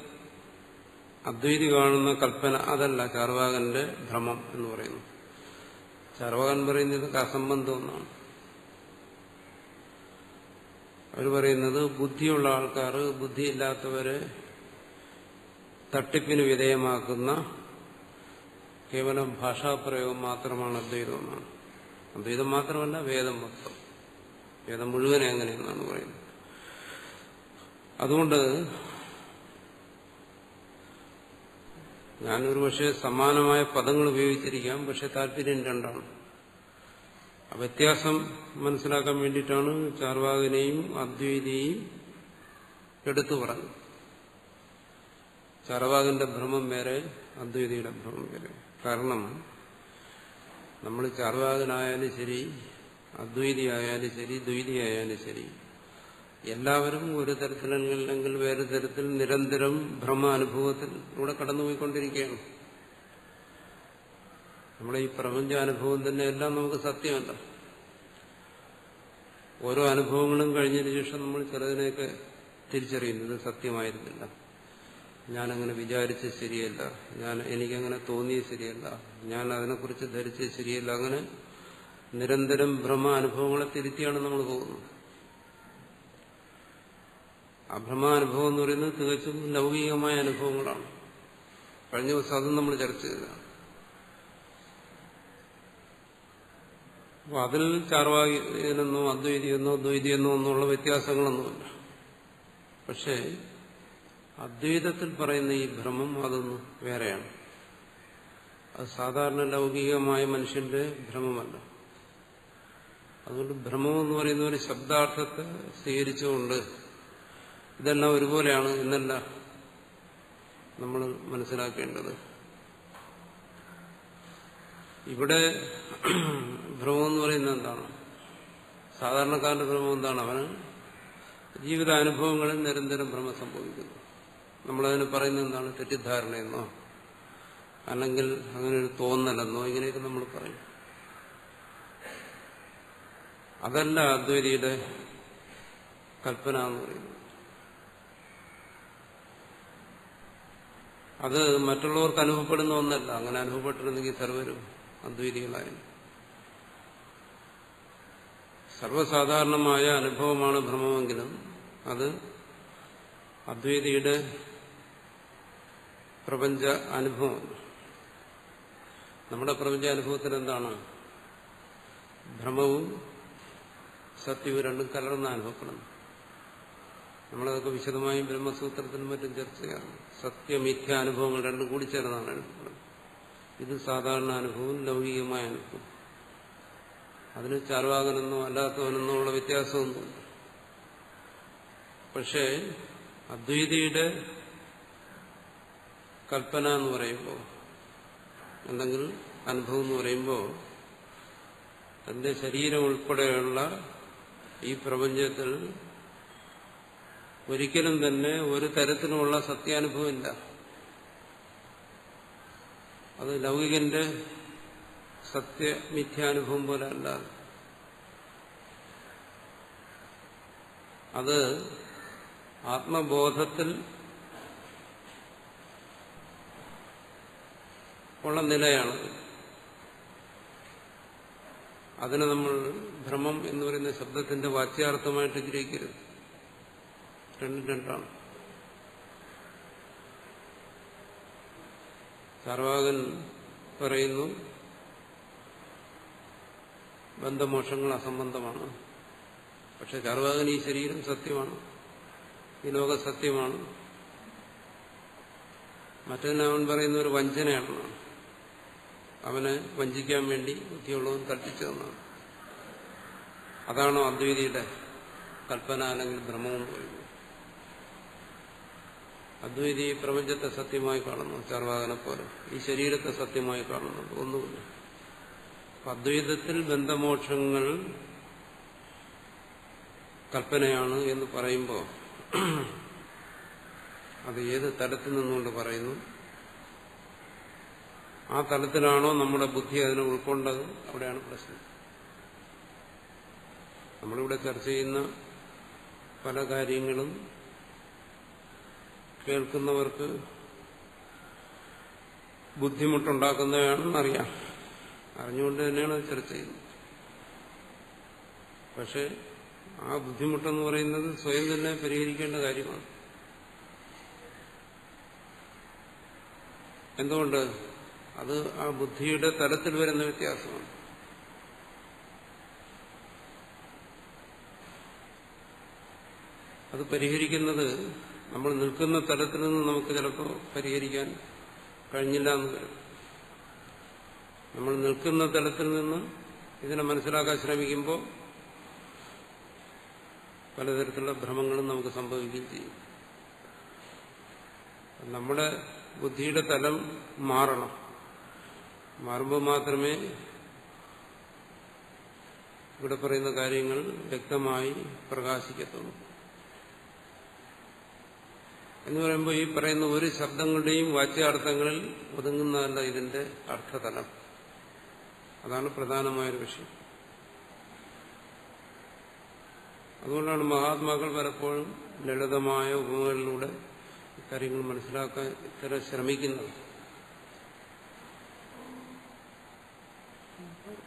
അദ്വൈതി കാണുന്ന കൽപ്പന അതല്ല ചാർവാകന്റെ ഭ്രമം എന്ന് പറയുന്നു. ചാർവാകൻ പറയുന്നത് അസംബന്ധം എന്നാണ്. അവർ പറയുന്നത് ബുദ്ധിയുള്ള ആൾക്കാർ ബുദ്ധിയില്ലാത്തവരെ തട്ടിപ്പിന് വിധേയമാക്കുന്ന കേവലം ഭാഷാപ്രയോഗം മാത്രമാണ് അദ്വൈതം എന്നാണ്. അദ്വൈതം മാത്രമല്ല, വേദം മൊത്തം, വേദം മുഴുവനെ അങ്ങനെയെന്നാണ് പറയുന്നത്. അതുകൊണ്ട് ഞാനൊരു പക്ഷേ സമാനമായ പദങ്ങൾ ഉപയോഗിച്ചിരിക്കാം. പക്ഷെ താല്പര്യം രണ്ടാണ്. ആ വ്യത്യാസം മനസ്സിലാക്കാൻ വേണ്ടിയിട്ടാണ് ചാർവാകനെയും അദ്വൈതിയെയും എടുത്തു പറഞ്ഞത്. ചാർവാകന്റെ ഭ്രമം വേറെ, അദ്വൈതിയുടെ ഭ്രമം വേറെ. കാരണം നമ്മൾ ചാർവാകനായാലും ശരി, അദ്വൈതിയായാലും ശരി, ദ്വൈതിയായാലും ശരി, എല്ലാവരും ഒരു തരത്തിലല്ലെങ്കിൽ വേറെ തരത്തിൽ നിരന്തരം ഭ്രമാനുഭവത്തിലൂടെ കടന്നുപോയിക്കൊണ്ടിരിക്കുകയാണ്. നമ്മുടെ ഈ പ്രപഞ്ചാനുഭവം തന്നെ എല്ലാം നമുക്ക് സത്യമല്ല. ഓരോ അനുഭവങ്ങളും കഴിഞ്ഞതിന് ശേഷം നമ്മൾ ചിലതിനെയൊക്കെ തിരിച്ചറിയുന്നത് സത്യമായിരുന്നില്ല, ഞാനങ്ങനെ വിചാരിച്ചത് ശരിയല്ല, എനിക്കങ്ങനെ തോന്നിയത് ശരിയല്ല, ഞാൻ അതിനെക്കുറിച്ച് ധരിച്ചത് ശരിയല്ല. അങ്ങനെ നിരന്തരം ഭ്രമാനുഭവങ്ങളെ തിരുത്തിയാണ് നമ്മൾ പോകുന്നത്. ആ ഭ്രമാനുഭവം എന്ന് പറയുന്നത് തികച്ചും ലൗകികമായ അനുഭവങ്ങളാണ്. കഴിഞ്ഞ ദിവസം അതും നമ്മൾ ചർച്ച ചെയ്തതാണ്. അപ്പോൾ അതിൽ ചാർവാകനെന്നോ അദ്വൈതിയെന്നോ ദ്വൈതിയെന്നോ എന്നുള്ള വ്യത്യാസങ്ങളൊന്നുമില്ല. പക്ഷേ അദ്വൈതത്തിൽ പറയുന്ന ഈ ഭ്രമം അതൊന്നും വേറെയാണ്. അത് സാധാരണ ലൗകികമായ മനുഷ്യന്റെ ഭ്രമമല്ല. അതുകൊണ്ട് ഭ്രമം എന്ന് പറയുന്ന ഒരു ശബ്ദാർത്ഥത്തെ സ്വീകരിച്ചുകൊണ്ട് ഇതെല്ലാം ഒരുപോലെയാണ് എന്നല്ല നമ്മൾ മനസ്സിലാക്കേണ്ടത്. ഇവിടെ ഭ്രമം എന്ന് പറയുന്നത് എന്താണ്? സാധാരണക്കാരന്റെ ഭ്രമം എന്താണ്? അവന് ജീവിതാനുഭവങ്ങളിൽ നിരന്തരം ഭ്രമം സംഭവിക്കുന്നു. നമ്മളതിന് പറയുന്നത് എന്താണ്? തെറ്റിദ്ധാരണയെന്നോ അല്ലെങ്കിൽ അങ്ങനെ ഒരു തോന്നലെന്നോ ഇങ്ങനെയൊക്കെ നമ്മൾ പറയും. അതല്ല അദ്വൈതിയുടെ കൽപ്പന എന്ന് പറയുന്നത്. അത് മറ്റുള്ളവർക്ക് അനുഭവപ്പെടുന്ന ഒന്നല്ല. അങ്ങനെ അനുഭവപ്പെട്ടിരുന്നെങ്കിൽ സർവരും അദ്വൈതികളായിരുന്നു. സർവ്വസാധാരണമായ അനുഭവമാണ് ഭ്രമമെങ്കിലും അത് അദ്വൈതിയുടെ പ്രപഞ്ച അനുഭവമാണ്. നമ്മുടെ പ്രപഞ്ച അനുഭവത്തിൽ എന്താണ്? ഭ്രമവും സത്യവും രണ്ടും കലർന്ന അനുഭവപ്പെടുന്നു. നമ്മളതൊക്കെ വിശദമായും ബ്രഹ്മസൂത്രത്തിനും മറ്റും ചർച്ച ചെയ്യാം. സത്യമിഥ്യ അനുഭവങ്ങൾ രണ്ടും കൂടി ചേർന്നാണ് അനുഭവപ്പെടുന്നത്. ഇത് സാധാരണ അനുഭവവും ലൗകികമായ അനുഭവം. അതിന് ചാർവാകനെന്നോ അല്ലാത്തവനെന്നോ ഉള്ള വ്യത്യാസമൊന്നുമില്ല. പക്ഷേ അദ്വൈതിയുടെ കൽപ്പന എന്ന് പറയുമ്പോൾ, എന്തെങ്കിലും അനുഭവം എന്ന് പറയുമ്പോൾ, തന്റെ ശരീരം ഉൾപ്പെടെയുള്ള ഈ പ്രപഞ്ചത്തിൽ ഒരിക്കലും തന്നെ ഒരു തരത്തിലുമുള്ള സത്യാനുഭവമില്ല. അത് ലൗകികന്റെ സത്യമിഥ്യാനുഭവം പോലെ അല്ല. അത് ആത്മബോധത്തിൽ ഉള്ള നിലയാണ്. അതിനെ നമ്മൾ ഭ്രമം എന്ന് പറയുന്ന ശബ്ദത്തിന്റെ വാച്യാർത്ഥമായിട്ട് ഗ്രഹിക്കരുത്. രണ്ടും രണ്ടാണ്. ചാർവാകൻ പറയുന്നു ബന്ധമോക്ഷങ്ങൾ അസംബന്ധമാണ്. പക്ഷെ ചാർവാകൻ ഈ ശരീരം സത്യമാണ്, ഈ ലോകം സത്യമാണ്. മറ്റതിന് അവൻ പറയുന്ന ഒരു വഞ്ചനയാണെന്നാണ്. അവനെ വഞ്ചിക്കാൻ വേണ്ടി ബുദ്ധിയുള്ളവൻ കൽപ്പിച്ചതെന്നാണ്. അതാണോ അദ്വൈതിയുടെ കൽപ്പന അല്ലെങ്കിൽ ഭ്രമമെന്ന് പറയുന്നത്? അദ്വൈതി പ്രപഞ്ചത്തെ സത്യമായി കാണുന്നു, ചാർവാകനെ പോലെ. ഈ ശരീരത്തെ സത്യമായി കാണുന്നുണ്ട്, ഒന്നുമില്ല. അദ്വൈതത്തിൽ ബന്ധമോക്ഷങ്ങൾ കൽപ്പനയാണ് എന്ന് പറയുമ്പോൾ അത് ഏത് തലത്തിൽ നിന്നുകൊണ്ട് പറയുന്നു? ആ തലത്തിലാണോ നമ്മുടെ ബുദ്ധി അതിനെ ഉൾക്കൊണ്ടത്? അവിടെയാണ് പ്രശ്നം. നമ്മളിവിടെ ചർച്ച ചെയ്യുന്ന പല കാര്യങ്ങളും കേൾക്കുന്നവർക്ക് ബുദ്ധിമുട്ടുണ്ടാക്കുന്നതാണെന്നറിയാം. അറിഞ്ഞുകൊണ്ട് തന്നെയാണ് അത് ചർച്ച ചെയ്യുന്നത്. പക്ഷെ ആ ബുദ്ധിമുട്ടെന്ന് പറയുന്നത് സ്വയം തന്നെ പരിഹരിക്കേണ്ട കാര്യമാണ്. എന്തുകൊണ്ട്? അത് ആ ബുദ്ധിയുടെ തലത്തിൽ വരുന്ന വ്യത്യാസമാണ്. അത് പരിഹരിക്കുന്നത് നമ്മൾ നിൽക്കുന്ന തലത്തിൽ നിന്ന് നമുക്ക് ചിലപ്പോൾ പരിഹരിക്കാൻ കഴിഞ്ഞില്ല എന്ന് വരും. നമ്മൾ നിൽക്കുന്ന തലത്തിൽ നിന്ന് ഇതിനെ മനസ്സിലാക്കാൻ ശ്രമിക്കുമ്പോൾ പലതരത്തിലുള്ള ഭ്രമങ്ങളും നമുക്ക് സംഭവിക്കുകയും ചെയ്യും. നമ്മുടെ ബുദ്ധിയുടെ തലം മാറണം. മാറുമ്പോൾ മാത്രമേ ഇവിടെ പറയുന്ന കാര്യങ്ങൾ വ്യക്തമായി പ്രകാശിക്കത്തുള്ളൂ. എന്ന് പറയുമ്പോൾ ഈ പറയുന്ന ഒരു ശബ്ദങ്ങളുടെയും വാച്യാർത്ഥങ്ങളിൽ ഒതുങ്ങുന്നതല്ല ഇതിന്റെ അർത്ഥതലം. അതാണ് പ്രധാനമായൊരു വിഷയം. അതുകൊണ്ടാണ് മഹാത്മാക്കൾ പലപ്പോഴും ലളിതമായ ഉപമകളിലൂടെ കാര്യങ്ങൾ മനസ്സിലാക്കാൻ ഇത്ര ശ്രമിക്കുന്നത്.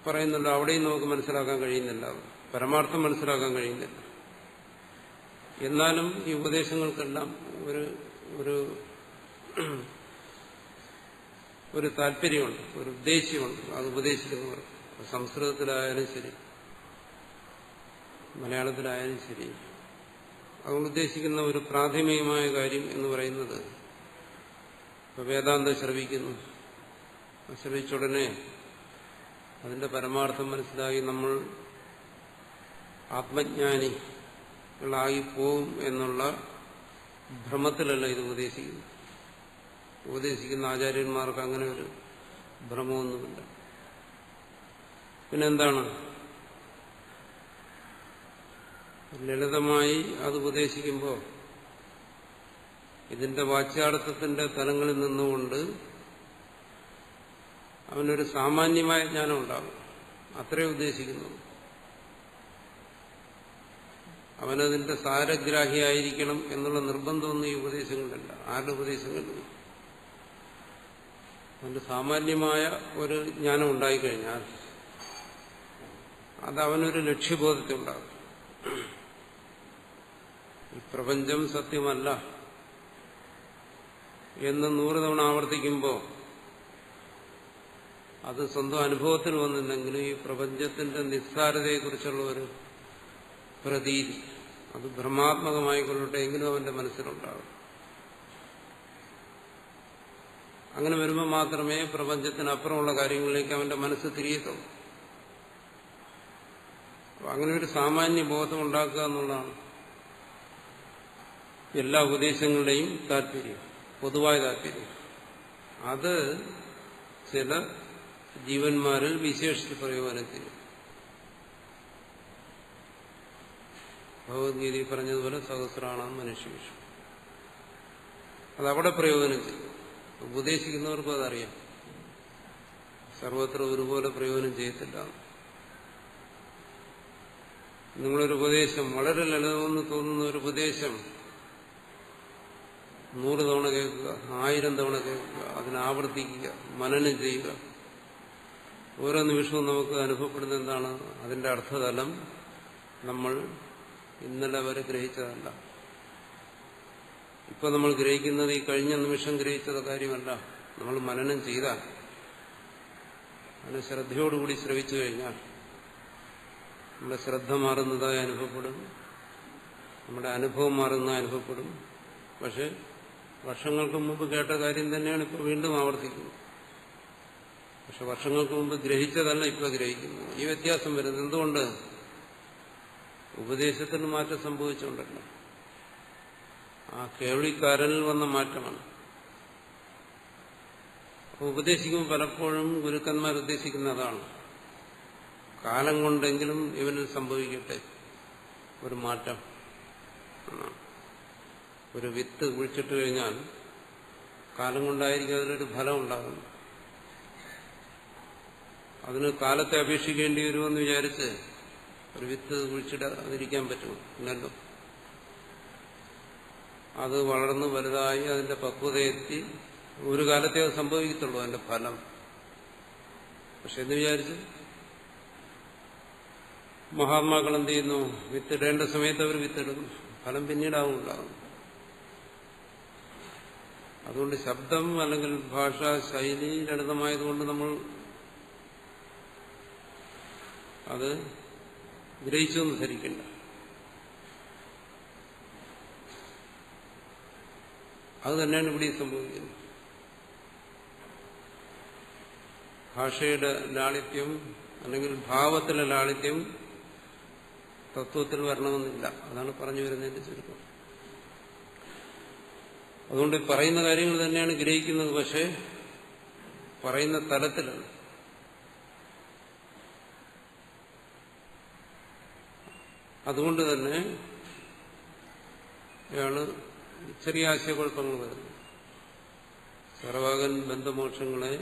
പറയുന്നുണ്ട് അവിടെയും നമുക്ക് മനസ്സിലാക്കാൻ കഴിയുന്നില്ല, പരമാർത്ഥം മനസ്സിലാക്കാൻ കഴിയുന്നില്ല. എന്നാലും ഈ ഉപദേശങ്ങൾക്കെല്ലാം ഒരു താല്പര്യമുണ്ട്, ഒരു ഉദ്ദേശ്യമുണ്ട്. അത് ഉപദേശിക്കുന്നവർ സംസ്കൃതത്തിലായാലും ശരി, മലയാളത്തിലായാലും ശരി, അതുകൊണ്ട് ഉദ്ദേശിക്കുന്ന ഒരു പ്രാഥമികമായ കാര്യം എന്ന് പറയുന്നത്, വേദാന്തം ശ്രവിക്കുന്നു, ശ്രവിച്ചുടനെ അതിന്റെ പരമാർത്ഥം മനസ്സിലാക്കി നമ്മൾ ആത്മജ്ഞാനികളായി പോവും എന്നുള്ള ഭ്രമത്തിലല്ല ഇത് ഉപദേശിക്കുന്നു. ഉപദേശിക്കുന്ന ആചാര്യന്മാർക്ക് അങ്ങനെ ഒരു ഭ്രമമൊന്നുമില്ല. പിന്നെന്താണ്? ലളിതമായി അത് ഉപദേശിക്കുമ്പോൾ ഇതിന്റെ വാച്യാർത്ഥത്തിന്റെ തലങ്ങളിൽ നിന്നുകൊണ്ട് അവനൊരു സാമാന്യമായ ജ്ഞാനം ഉണ്ടാകും. അത്രേ ഉദ്ദേശിക്കുന്നു. അവനതിന്റെ സാരഗ്രാഹിയായിരിക്കണം എന്നുള്ള നിർബന്ധമൊന്നും ഈ ഉപദേശങ്ങളിലല്ല. ആരുടെ ഉപദേശങ്ങളിലും അവന്റെ സാമാന്യമായ ഒരു ജ്ഞാനം ഉണ്ടായിക്കഴിഞ്ഞാൽ അത് അവനൊരു ലക്ഷ്യബോധത്തെ ഉണ്ടാകും. ഈ പ്രപഞ്ചം സത്യമല്ല എന്ന് 100 തവണ ആവർത്തിക്കുമ്പോൾ അത് സ്വന്തം അനുഭവത്തിൽ വന്നില്ലെങ്കിലും ഈ പ്രപഞ്ചത്തിന്റെ നിസ്സാരതയെക്കുറിച്ചുള്ള ഒരു പ്രതീതി അത് ഭ്രമാത്മകമായിക്കൊള്ളട്ടെ എങ്കിലും അവന്റെ മനസ്സിലുണ്ടാകും. അങ്ങനെ വരുമ്പോൾ മാത്രമേ പ്രപഞ്ചത്തിനപ്പുറമുള്ള കാര്യങ്ങളിലേക്ക് അവന്റെ മനസ്സ് തിരിയത്തുള്ളൂ. അങ്ങനെ ഒരു സാമാന്യ ബോധം ഉണ്ടാക്കുക എന്നുള്ളതാണ് എല്ലാ ഉപദേശങ്ങളുടെയും താല്പര്യം, പൊതുവായ താല്പര്യം. അത് ചില ജീവന്മാരിൽ വിശേഷിച്ച് പ്രയോജനം ചെയ്യും. ഭഗവത്ഗീതയിൽ പറഞ്ഞതുപോലെ സഹസ്രാണാം മനുഷ്യേഷു, അതവിടെ പ്രയോജനം ചെയ്യും. ഉപദേശിക്കുന്നവർക്കും അതറിയാം, സർവത്ര ഒരുപോലെ പ്രയോജനം ചെയ്യത്തില്ല. നിങ്ങളൊരു ഉപദേശം, വളരെ ലളിതമെന്ന് തോന്നുന്ന ഒരു ഉപദേശം 100 തവണ കേൾക്കുക, 1000 തവണ കേൾക്കുക, അതിനാവർത്തിക്കുക, മനനം ചെയ്യുക. ഓരോ നിമിഷവും നമുക്ക് അനുഭവപ്പെടുന്ന എന്താണ്? അതിന്റെ അർത്ഥതലം നമ്മൾ ഇന്നലെ വരെ ഗ്രഹിച്ചതല്ല. ഇപ്പൊ നമ്മൾ ഗ്രഹിക്കുന്നത് ഈ കഴിഞ്ഞ നിമിഷം ഗ്രഹിച്ചത് കാര്യമല്ല. നമ്മൾ മനനം ചെയ്താൽ, അതിനെ ശ്രദ്ധയോടുകൂടി ശ്രവിച്ചു കഴിഞ്ഞാൽ നമ്മുടെ ശ്രദ്ധ മാറുന്നതായി അനുഭവപ്പെടും, നമ്മുടെ അനുഭവം മാറുന്നതായി അനുഭവപ്പെടും. പക്ഷെ വർഷങ്ങൾക്ക് മുമ്പ് കേട്ട കാര്യം തന്നെയാണ് ഇപ്പോൾ വീണ്ടും ആവർത്തിക്കുന്നത്. പക്ഷെ വർഷങ്ങൾക്ക് മുമ്പ് ഗ്രഹിച്ചതല്ല ഇപ്പോൾ ഗ്രഹിക്കുന്നത്. ഈ വ്യത്യാസം വരുന്നത് എന്തുകൊണ്ട്? ഉപദേശത്തിന് മാറ്റം സംഭവിച്ചുകൊണ്ടല്ല, ആ കേൾവിക്കാരനിൽ വന്ന മാറ്റമാണ്. ഉപദേശിക്കുമ്പോൾ പലപ്പോഴും ഗുരുക്കന്മാർ ഉദ്ദേശിക്കുന്ന അതാണ്, കാലം കൊണ്ടെങ്കിലും ഇവനിൽ സംഭവിക്കട്ടെ ഒരു മാറ്റം. ഒരു വിത്ത് കുഴിച്ചിട്ട് കഴിഞ്ഞാൽ കാലം കൊണ്ടായിരിക്കും അതിലൊരു ഫലം ഉണ്ടാകും. അതിന് കാലത്തെ അപേക്ഷിക്കേണ്ടി വരുമെന്ന് വിചാരിച്ച് ഒരു വിത്ത് കുഴിച്ചിടാതിരിക്കാൻ പറ്റുമോ? ഇല്ലല്ലോ. അത് വളർന്ന് വലുതായി അതിന്റെ പക്വതയെത്തി ഒരു കാലത്തെ അത് സംഭവിക്കത്തുള്ളൂ അതിന്റെ ഫലം. പക്ഷെ എന്ന് വിചാരിച്ച് മഹാത്മാക്കൾ എന്ത് ചെയ്യുന്നു? വിത്തിടേണ്ട സമയത്ത് അവർ വിത്തിടുന്നു, ഫലം പിന്നീടാവും ഉണ്ടാകും. അതുകൊണ്ട് ശബ്ദം അല്ലെങ്കിൽ ഭാഷാ ശൈലി ലളിതമായതുകൊണ്ട് നമ്മൾ അത് ഗ്രഹിച്ചു എന്ന് ധരിക്കണ്ട. അത് തന്നെയാണ് ഇവിടെ സംഭവിക്കുന്നത്. ഭാഷയുടെ ലാളിത്യം അല്ലെങ്കിൽ ഭാവത്തിലെ ലാളിത്യം തത്വത്തിൽ വരണമെന്നില്ല. അതാണ് പറഞ്ഞു വരുന്നതിന്റെ ചുരുക്കം. അതുകൊണ്ട് പറയുന്ന കാര്യങ്ങൾ തന്നെയാണ് ഗ്രഹിക്കുന്നത്, പക്ഷെ പറയുന്ന തലത്തിലല്ല. അതുകൊണ്ട് തന്നെ ഇയാള് ചെറിയ ആശയക്കുഴപ്പങ്ങൾ വരുന്നു. ചർവാകൻ ബന്ധമോക്ഷങ്ങളെ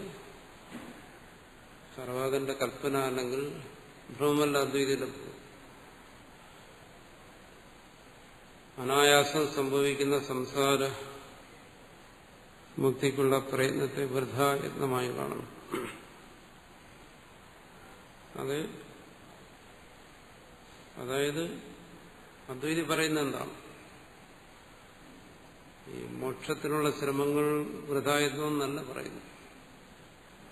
ചർവാകന്റെ കൽപ്പന അല്ലെങ്കിൽ ഭ്രമമല്ല അദ്വൈതം അനായാസം സംഭവിക്കുന്ന സംസാര മുക്തിക്കുള്ള പ്രയത്നത്തെ വൃഥാ യത്നമായി കാണണം. അതായത് അദ്വൈതി പറയുന്ന എന്താണ്? ഈ മോക്ഷത്തിനുള്ള ശ്രമങ്ങൾ വൃഥായത്നം എന്നല്ല പറയുന്നു.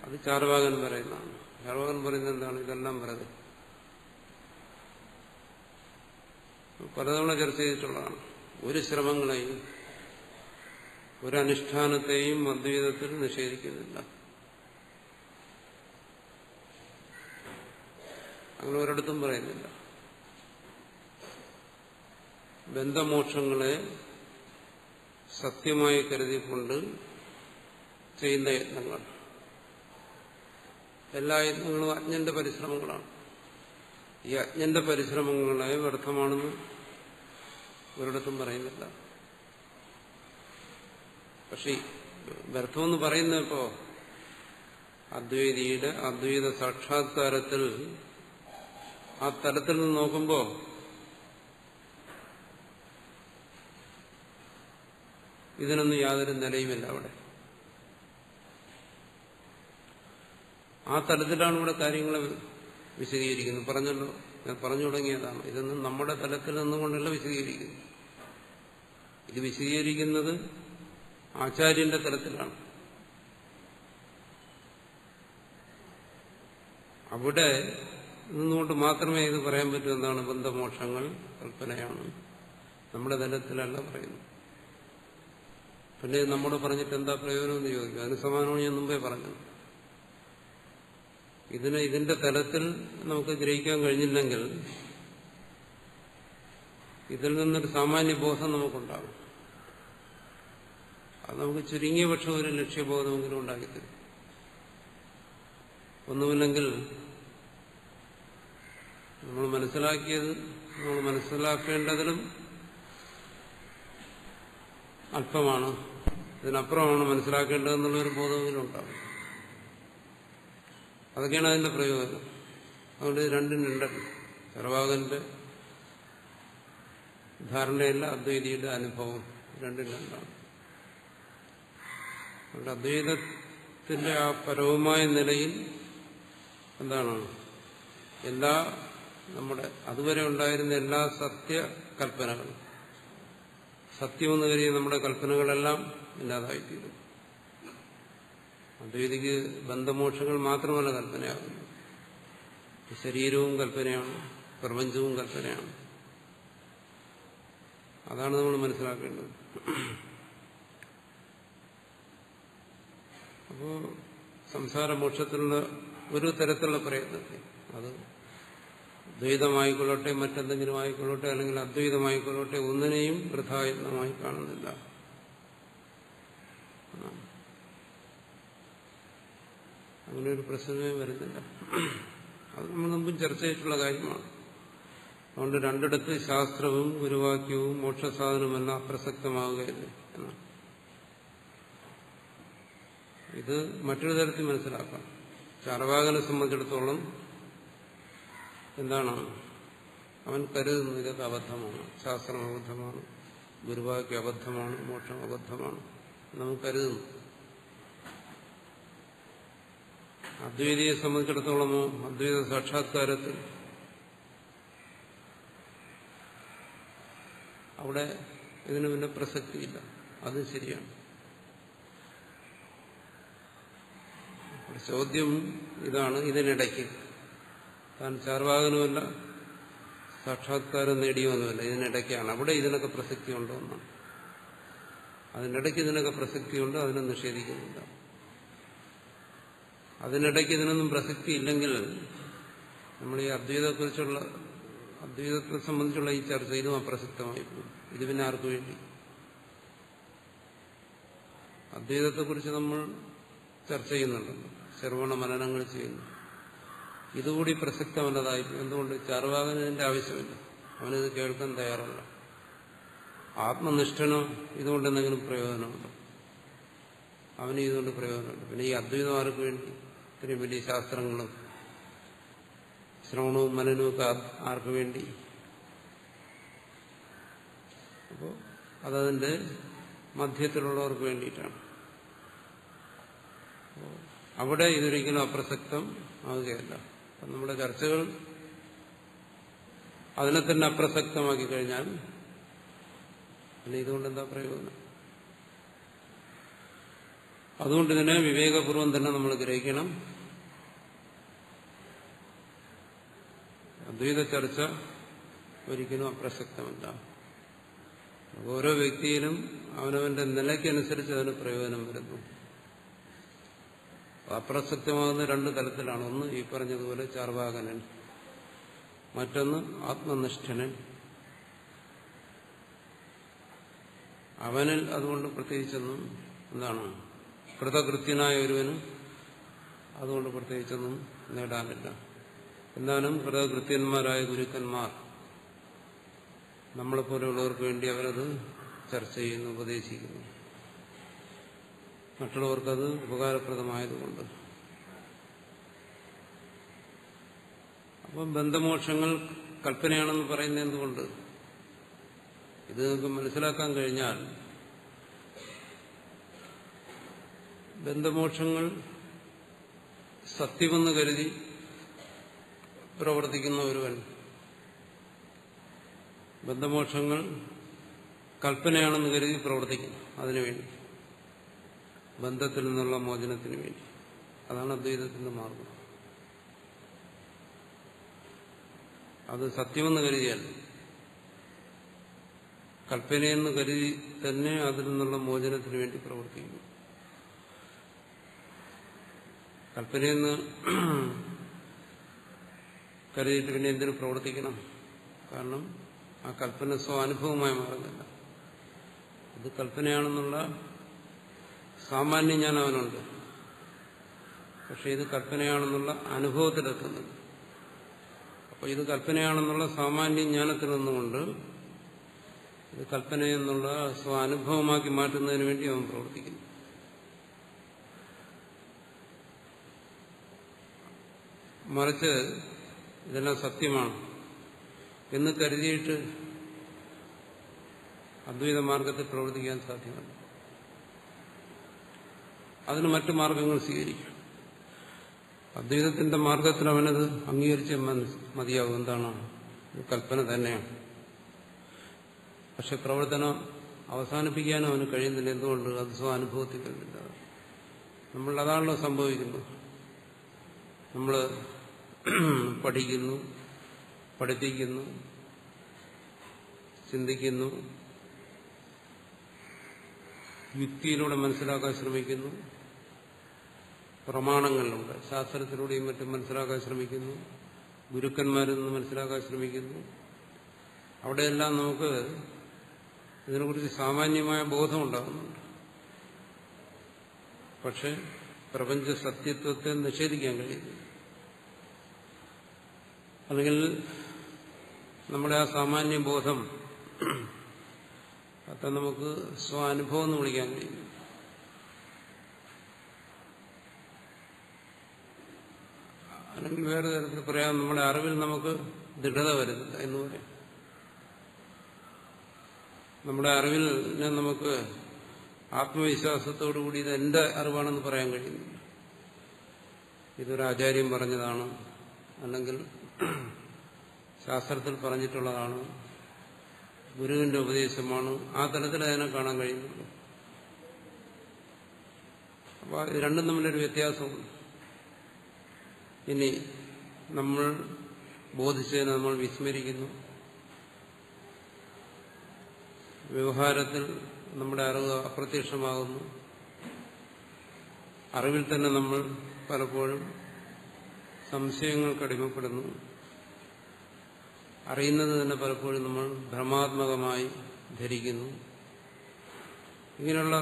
അത് ചാർവാകൻ പറയുന്നതാണ്. ചാർവാകൻ പറയുന്നത് എന്താണ്? ഇതെല്ലാം പറയുന്നത് പലതവണ ചർച്ച ചെയ്തിട്ടുള്ളതാണ്. ഒരു ശ്രമങ്ങളെയും ഒരു അനുഷ്ഠാനത്തെയും അദ്വൈതത്തിൽ നിഷേധിക്കുന്നില്ല. അങ്ങനെ ഒരിടത്തും പറയുന്നില്ല. ബന്ധമോക്ഷങ്ങളെ സത്യമായി കരുതിക്കൊണ്ട് ചെയ്യുന്ന യത്നങ്ങൾ, എല്ലാ യത്നങ്ങളും അജ്ഞന്റെ പരിശ്രമങ്ങളാണ്. ഈ അജ്ഞന്റെ പരിശ്രമങ്ങളെ വ്യർത്ഥമാണെന്ന് ഒരിടത്തും പറയുന്നില്ല. പക്ഷെ വ്യർത്ഥമെന്ന് പറയുന്നപ്പോ അദ്വൈതിയുടെ അദ്വൈത സാക്ഷാത്കാരത്തിൽ ആ തലത്തിൽ നിന്ന് നോക്കുമ്പോൾ ഇതിനൊന്നും യാതൊരു നിലയുമില്ല അവിടെ. ആ തലത്തിലാണ് ഇവിടെ കാര്യങ്ങളെ വിശദീകരിക്കുന്നത്. പറഞ്ഞല്ലോ, ഞാൻ പറഞ്ഞു തുടങ്ങിയതാണ്. ഇതൊന്നും നമ്മുടെ തലത്തിൽ നിന്നുകൊണ്ടല്ല വിശദീകരിക്കുന്നത്. ഇത് വിശദീകരിക്കുന്നത് ആചാര്യന്റെ തലത്തിലാണ്. അവിടെ നിന്നുകൊണ്ട് മാത്രമേ ഇത് പറയാൻ പറ്റൂ. എന്താണ് ബന്ധമോക്ഷങ്ങൾ കൽപ്പനയാണ്, നമ്മുടെ തലത്തിലല്ല പറയുന്നത്. പിന്നെ നമ്മോട് പറഞ്ഞിട്ട് എന്താ പ്രയോജനം എന്ന് ചോദിക്കും. അതിന് സമാനമാണ് ഞാൻ മുമ്പേ പറഞ്ഞത്. ഇതിന്റെ തലത്തിൽ നമുക്ക് ഗ്രഹിക്കാൻ കഴിഞ്ഞില്ലെങ്കിൽ ഇതിൽ നിന്നൊരു സാമാന്യ ബോധം നമുക്കുണ്ടാകും. അത് നമുക്ക് ചുരുങ്ങിയ പക്ഷം ഒരു ലക്ഷ്യബോധമെങ്കിലും ഉണ്ടാക്കിത്തരും. ഒന്നുമില്ലെങ്കിൽ നമ്മൾ മനസ്സിലാക്കിയത് നമ്മൾ മനസ്സിലാക്കേണ്ടതിലും അല്പമാണ്, ഇതിനപ്പുറമാണ് മനസ്സിലാക്കേണ്ടതെന്നുള്ളൊരു ബോധമെങ്കിലും ഉണ്ടാകും. അതൊക്കെയാണ് അതിന്റെ പ്രയോജനം. അതുകൊണ്ട് രണ്ടും രണ്ടല്ല. ചർവാകന്റെ ധാരണയല്ല അദ്വൈതിയുടെ അനുഭവം, രണ്ടും രണ്ടാണ്. അതുകൊണ്ട് അദ്വൈതത്തിന്റെ ആ പരവുമായ നിലയിൽ എന്താണ് എല്ലാ നമ്മുടെ അതുവരെ ഉണ്ടായിരുന്ന എല്ലാ സത്യകൽപ്പനകളും, സത്യമെന്ന് കരുതിയ നമ്മുടെ കൽപ്പനകളെല്ലാം ഇല്ലാതായിത്തീരും. അദ്വൈതിക്ക് ബന്ധമോക്ഷങ്ങൾ മാത്രമല്ല കൽപ്പനയാകുന്നു. ശരീരവും കൽപ്പനയാണ്, പ്രപഞ്ചവും കൽപ്പനയാണ്. അതാണ് നമ്മൾ മനസ്സിലാക്കേണ്ടത്. അപ്പോ സംസാരമോക്ഷത്തിലുള്ള ഒരു തരത്തിലുള്ള പ്രയത്നത്തെ, അത് ദ്വൈതമായിക്കൊള്ളട്ടെ മറ്റെന്തെങ്കിലും ആയിക്കൊള്ളട്ടെ അല്ലെങ്കിൽ അദ്വൈതമായിക്കൊള്ളട്ടെ, ഒന്നിനെയും വൃഥായത്നമായി കാണുന്നില്ല. അങ്ങനെ ഒരു പ്രശ്നമേ വരുന്നില്ല. അത് നമ്മൾ മുമ്പും ചർച്ച ചെയ്തിട്ടുള്ള കാര്യമാണ്. അതുകൊണ്ട് രണ്ടിടത്ത് ശാസ്ത്രവും ഗുരുവാക്യവും മോക്ഷസാധനവുമെല്ലാം അപ്രസക്തമാവുകയല്ലേ എന്നാണ്. ഇത് മറ്റൊരു തരത്തിൽ മനസ്സിലാക്കാം. ചാർവാകനെ സംബന്ധിച്ചിടത്തോളം എന്താണ് അവൻ കരുതുന്നത്? ഇതൊക്കെ അബദ്ധമാണ്, ശാസ്ത്രം അബദ്ധമാണ്, ഗുരുവാക്യം അബദ്ധമാണ്, മോക്ഷം അബദ്ധമാണ് നമുക്ക് കരുതുന്നു. അദ്വൈതിയെ സംബന്ധിച്ചിടത്തോളമോ അദ്വൈത സാക്ഷാത്കാരത്തിൽ അവിടെ ഇതിന് പിന്നെ പ്രസക്തിയില്ല. അത് ശരിയാണ്. ചോദ്യം ഇതാണ്, ഇതിനിടയ്ക്ക് താൻ ചാർവാകനുമല്ല സാക്ഷാത്കാരം നേടിയുമൊന്നുമല്ല, ഇതിനിടയ്ക്കാണ്. അവിടെ ഇതിനൊക്കെ പ്രസക്തി ഉണ്ടോ എന്നാണ്. അതിനിടയ്ക്ക് ഇതിനൊക്കെ പ്രസക്തിയുണ്ട്, അതിനെ നിഷേധിക്കുന്നില്ല. അതിനിടയ്ക്ക് ഇതിനൊന്നും പ്രസക്തി ഇല്ലെങ്കിൽ നമ്മൾ ഈ അദ്വൈതത്തെ സംബന്ധിച്ചുള്ള ഈ ചർച്ച ഇതും അപ്രസക്തമായി പോകും. ഇത് പിന്നെ ആർക്കു വേണ്ടി? അദ്വൈതത്തെക്കുറിച്ച് നമ്മൾ ചർച്ച ചെയ്യുന്നുണ്ടല്ലോ, ശ്രവണ മനനങ്ങൾ ചെയ്യുന്നു. ഇതുകൂടി പ്രസക്തമല്ലതായിരിക്കും. എന്തുകൊണ്ട്? ചാർവാകന് ഇതിന്റെ ആവശ്യമില്ല, അവനിത് കേൾക്കാൻ തയ്യാറല്ല. ആത്മനിഷ്ഠനോ ഇതുകൊണ്ട് എന്തെങ്കിലും പ്രയോജനമുണ്ടോ? അവന് ഇതുകൊണ്ട് പ്രയോജനമുണ്ട്. പിന്നെ ഈ അദ്വൈതം ആർക്ക് വേണ്ടി? ഇത്രയും വലിയ ശാസ്ത്രങ്ങളും ശ്രവണവും മനനവും ഒക്കെ ആർക്ക് വേണ്ടി? അപ്പോൾ അതതിന്റെ മധ്യത്തിലുള്ളവർക്ക് വേണ്ടിയിട്ടാണ്. അവിടെ ഇതൊരിക്കലും അപ്രസക്തം ആവുകയല്ല. നമ്മുടെ ചർച്ചകൾ അതിനെ തന്നെ അപ്രസക്തമാക്കി കഴിഞ്ഞാൽ പിന്നെ ഇതുകൊണ്ട് എന്താ പ്രയോജനം? അതുകൊണ്ട് ഇതിനെ വിവേകപൂർവം തന്നെ നമ്മൾ ഗ്രഹിക്കണം. അദ്വൈത ചർച്ച ഒരിക്കലും അപ്രസക്തമല്ല. ഓരോ വ്യക്തിയിലും അവനവന്റെ നിലയ്ക്കനുസരിച്ച് അതിന് പ്രയോജനം വരുന്നു. അപ്രസക്തമാകുന്ന രണ്ട് തലത്തിലാണ്. ഒന്ന് ഈ പറഞ്ഞതുപോലെ ചാർവാകനൻ, മറ്റൊന്ന് ആത്മനിഷ്ഠനൻ. അവനിൽ അതുകൊണ്ട് പ്രത്യേകിച്ചൊന്നും എന്താണ് കൃതകൃത്യനായ ഒരുവന് അതുകൊണ്ട് പ്രത്യേകിച്ചൊന്നും നേടാനില്ല. എന്നാലും കൃതകൃത്യന്മാരായ ഗുരുക്കന്മാർ നമ്മളെപ്പോലെയുള്ളവർക്ക് വേണ്ടി അവരത് ചർച്ച ചെയ്യുന്നു, ഉപദേശിക്കുന്നു. മറ്റുള്ളവർക്കത് ഉപകാരപ്രദമായതുകൊണ്ട്. അപ്പം ബന്ധമോക്ഷങ്ങൾ കൽപ്പനയാണെന്ന് പറയുന്നത് എന്തുകൊണ്ട്? ഇത് നിങ്ങൾക്ക് മനസ്സിലാക്കാൻ കഴിഞ്ഞാൽ ബന്ധമോക്ഷങ്ങൾ സത്യമെന്ന് കരുതി പ്രവർത്തിക്കുന്ന ഒരുവൻ ബന്ധമോക്ഷങ്ങൾ കൽപ്പനയാണെന്ന് കരുതി പ്രവർത്തിക്കുന്നു. അതിനുവേണ്ടി, ബന്ധത്തിൽ നിന്നുള്ള മോചനത്തിന് വേണ്ടി. അതാണ് അദ്വൈതത്തിന്റെ മാർഗം. അത് സത്യമെന്ന് കരുതിയല്ല, കൽപ്പനയെന്ന് കരുതി തന്നെ അതിൽ നിന്നുള്ള മോചനത്തിന് വേണ്ടി പ്രവർത്തിക്കുന്നു. കൽപ്പനയെന്ന് കരുതിയിട്ട് പിന്നെ എന്തിനു പ്രവർത്തിക്കണം? കാരണം ആ കൽപ്പന സ്വാനുഭവമായി മാറുന്നില്ല. ഇത് കൽപ്പനയാണെന്നുള്ള സാമാന്യ ജ്ഞാനം അവനുണ്ട്, പക്ഷെ ഇത് കൽപ്പനയാണെന്നുള്ള അനുഭവത്തിലെത്തുന്നില്ല. അപ്പോൾ ഇത് കൽപ്പനയാണെന്നുള്ള സാമാന്യ ജ്ഞാനത്തിൽ നിന്നുകൊണ്ട് ഇത് കൽപ്പനയെന്നുള്ള സ്വാനുഭവമാക്കി മാറ്റുന്നതിന് വേണ്ടി അവൻ പ്രവർത്തിക്കുന്നു. മറിച്ച് ഇതെല്ലാം സത്യമാണ് എന്ന് കരുതിയിട്ട് അദ്വൈത മാർഗത്തിൽ പ്രവർത്തിക്കാൻ സാധ്യമല്ല. അതിന് മറ്റു മാർഗങ്ങൾ സ്വീകരിക്കും. അദ്വൈതത്തിന്റെ മാർഗത്തിൽ അവനത് അംഗീകരിച്ച് മതിയാവും. എന്താണ്? കൽപ്പന തന്നെയാണ്. പക്ഷെ പ്രവർത്തനം അവസാനിപ്പിക്കാനും അവന് കഴിയുന്നില്ല. എന്തുകൊണ്ട്? അത് സ്വാനുഭവത്തിൽ വരുന്നില്ല. നമ്മൾ അതാണല്ലോ സംഭവിക്കുന്നത്. നമ്മൾ പഠിക്കുന്നു, പഠിപ്പിക്കുന്നു, ചിന്തിക്കുന്നു, യുക്തിയിലൂടെ മനസ്സിലാക്കാൻ ശ്രമിക്കുന്നു, പ്രമാണങ്ങളിലൂടെ ശാസ്ത്രത്തിലൂടെയും മറ്റും മനസ്സിലാക്കാൻ ശ്രമിക്കുന്നു, ഗുരുക്കന്മാരിൽ നിന്ന് മനസ്സിലാക്കാൻ ശ്രമിക്കുന്നു. അവിടെയെല്ലാം നമുക്ക് ഇതിനെക്കുറിച്ച് സാമാന്യമായ ബോധം ഉണ്ടാകുന്നുണ്ട്. പക്ഷെ പ്രപഞ്ച സത്യത്വത്തെ നിഷേധിക്കാൻ കഴിയുന്നു. അല്ലെങ്കിൽ നമ്മുടെ ആ സാമാന്യ ബോധം അത് നമുക്ക് സ്വാനുഭവം എന്ന് വിളിക്കാൻ കഴിയും. അല്ലെങ്കിൽ വേറെ തരത്തിൽ പറയാം, നമ്മുടെ അറിവിൽ നമുക്ക് ദൃഢത വരുന്നില്ല എന്ന് പറയാം. നമ്മുടെ അറിവിൽ നമുക്ക് ആത്മവിശ്വാസത്തോടുകൂടി ഇത് എന്റെ അറിവാണെന്ന് പറയാൻ കഴിയുന്നില്ല. ഇതൊരു ആചാര്യൻ പറഞ്ഞതാണ്, അല്ലെങ്കിൽ ശാസ്ത്രത്തിൽ പറഞ്ഞിട്ടുള്ളതാണ്, ഗുരുവിന്റെ ഉപദേശമാണ്. ആ തലത്തിൽ അതിനെ കാണാൻ കഴിയുന്നുള്ളൂ. അപ്പോൾ ഇത് രണ്ടും തമ്മിലൊരു വ്യത്യാസമുണ്ട്. ഇനി നമ്മൾ ബോധിച്ചതിനെ നമ്മൾ വിസ്മരിക്കുന്നു. വ്യവഹാരത്തിൽ നമ്മുടെ അറിവ് അപ്രത്യക്ഷമാകുന്നു. അറിവിൽ തന്നെ നമ്മൾ പലപ്പോഴും സംശയങ്ങൾക്ക് അടിമപ്പെടുന്നു. അറിയുന്നത് തന്നെ പലപ്പോഴും നമ്മൾ ഭ്രമാത്മകമായി ധരിക്കുന്നു. ഇങ്ങനെയുള്ള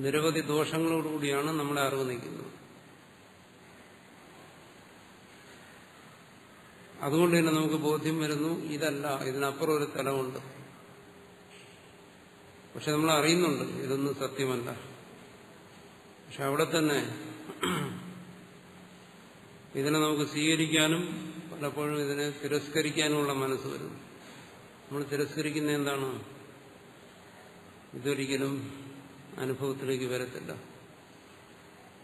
നിരവധി ദോഷങ്ങളോടുകൂടിയാണ് നമ്മുടെ അറിവ് നിൽക്കുന്നത്. അതുകൊണ്ട് തന്നെ നമുക്ക് ബോധ്യം വരുന്നു, ഇതല്ല, ഇതിനപ്പുറം ഒരു തലമുണ്ട്. പക്ഷെ നമ്മൾ അറിയുന്നുണ്ട് ഇതൊന്നും സത്യമല്ല. പക്ഷെ അവിടെ തന്നെ ഇതിനെ നമുക്ക് സ്വീകരിക്കാനും പലപ്പോഴും ഇതിനെ തിരസ്കരിക്കാനുമുള്ള മനസ്സ് വരുന്നു. നമ്മൾ തിരസ്കരിക്കുന്ന എന്താണ്? ഇതൊരിക്കലും അനുഭവത്തിലേക്ക് വരത്തില്ല,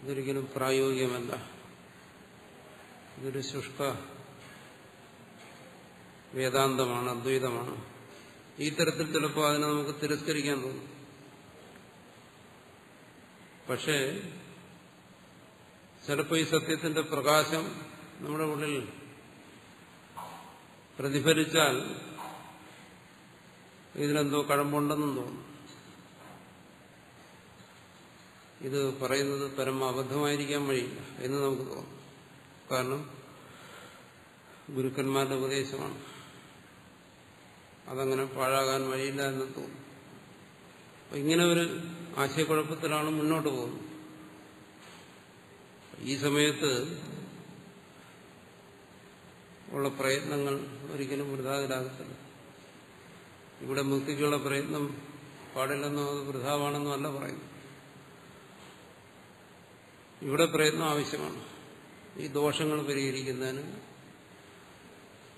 ഇതൊരിക്കലും പ്രായോഗികമല്ല, ഇതൊരു ശുഷ്ക വേദാന്തമാണ്, അദ്വൈതമാണ്. ഈ തരത്തിൽ ചിലപ്പോൾ അതിനെ നമുക്ക് തിരസ്കരിക്കാൻ തോന്നും. പക്ഷേ ചിലപ്പോൾ ഈ സത്യത്തിന്റെ പ്രകാശം നമ്മുടെ ഉള്ളിൽ പ്രതിഫലിച്ചാൽ ഇതിലെന്തോ കഴമ്പുണ്ടെന്നും തോന്നും. ഇത് പറയുന്നത് പരമ അബദ്ധമായിരിക്കാൻ വഴിയില്ല എന്ന് നമുക്ക് തോന്നും. കാരണം ഗുരുക്കന്മാരുടെ ഉപദേശമാണ്, അതങ്ങനെ പാഴാകാൻ വഴിയില്ല എന്ന് തോന്നും. അപ്പൊ ഇങ്ങനെ ഒരു ആശയക്കുഴപ്പത്തിലാണ് മുന്നോട്ട് പോകുന്നത്. ഈ സമയത്ത് ഉള്ള പ്രയത്നങ്ങൾ ഒരിക്കലും വൃഥാകരാകത്തില്ല. ഇവിടെ മുക്തിക്കുള്ള പ്രയത്നം പാടില്ലെന്നോ അത് വൃഥാവാണെന്നോ അല്ല പറയുന്നു. ഇവിടെ പ്രയത്നം ആവശ്യമാണ് ഈ ദോഷങ്ങൾ പരിഹരിക്കുന്നതിന്.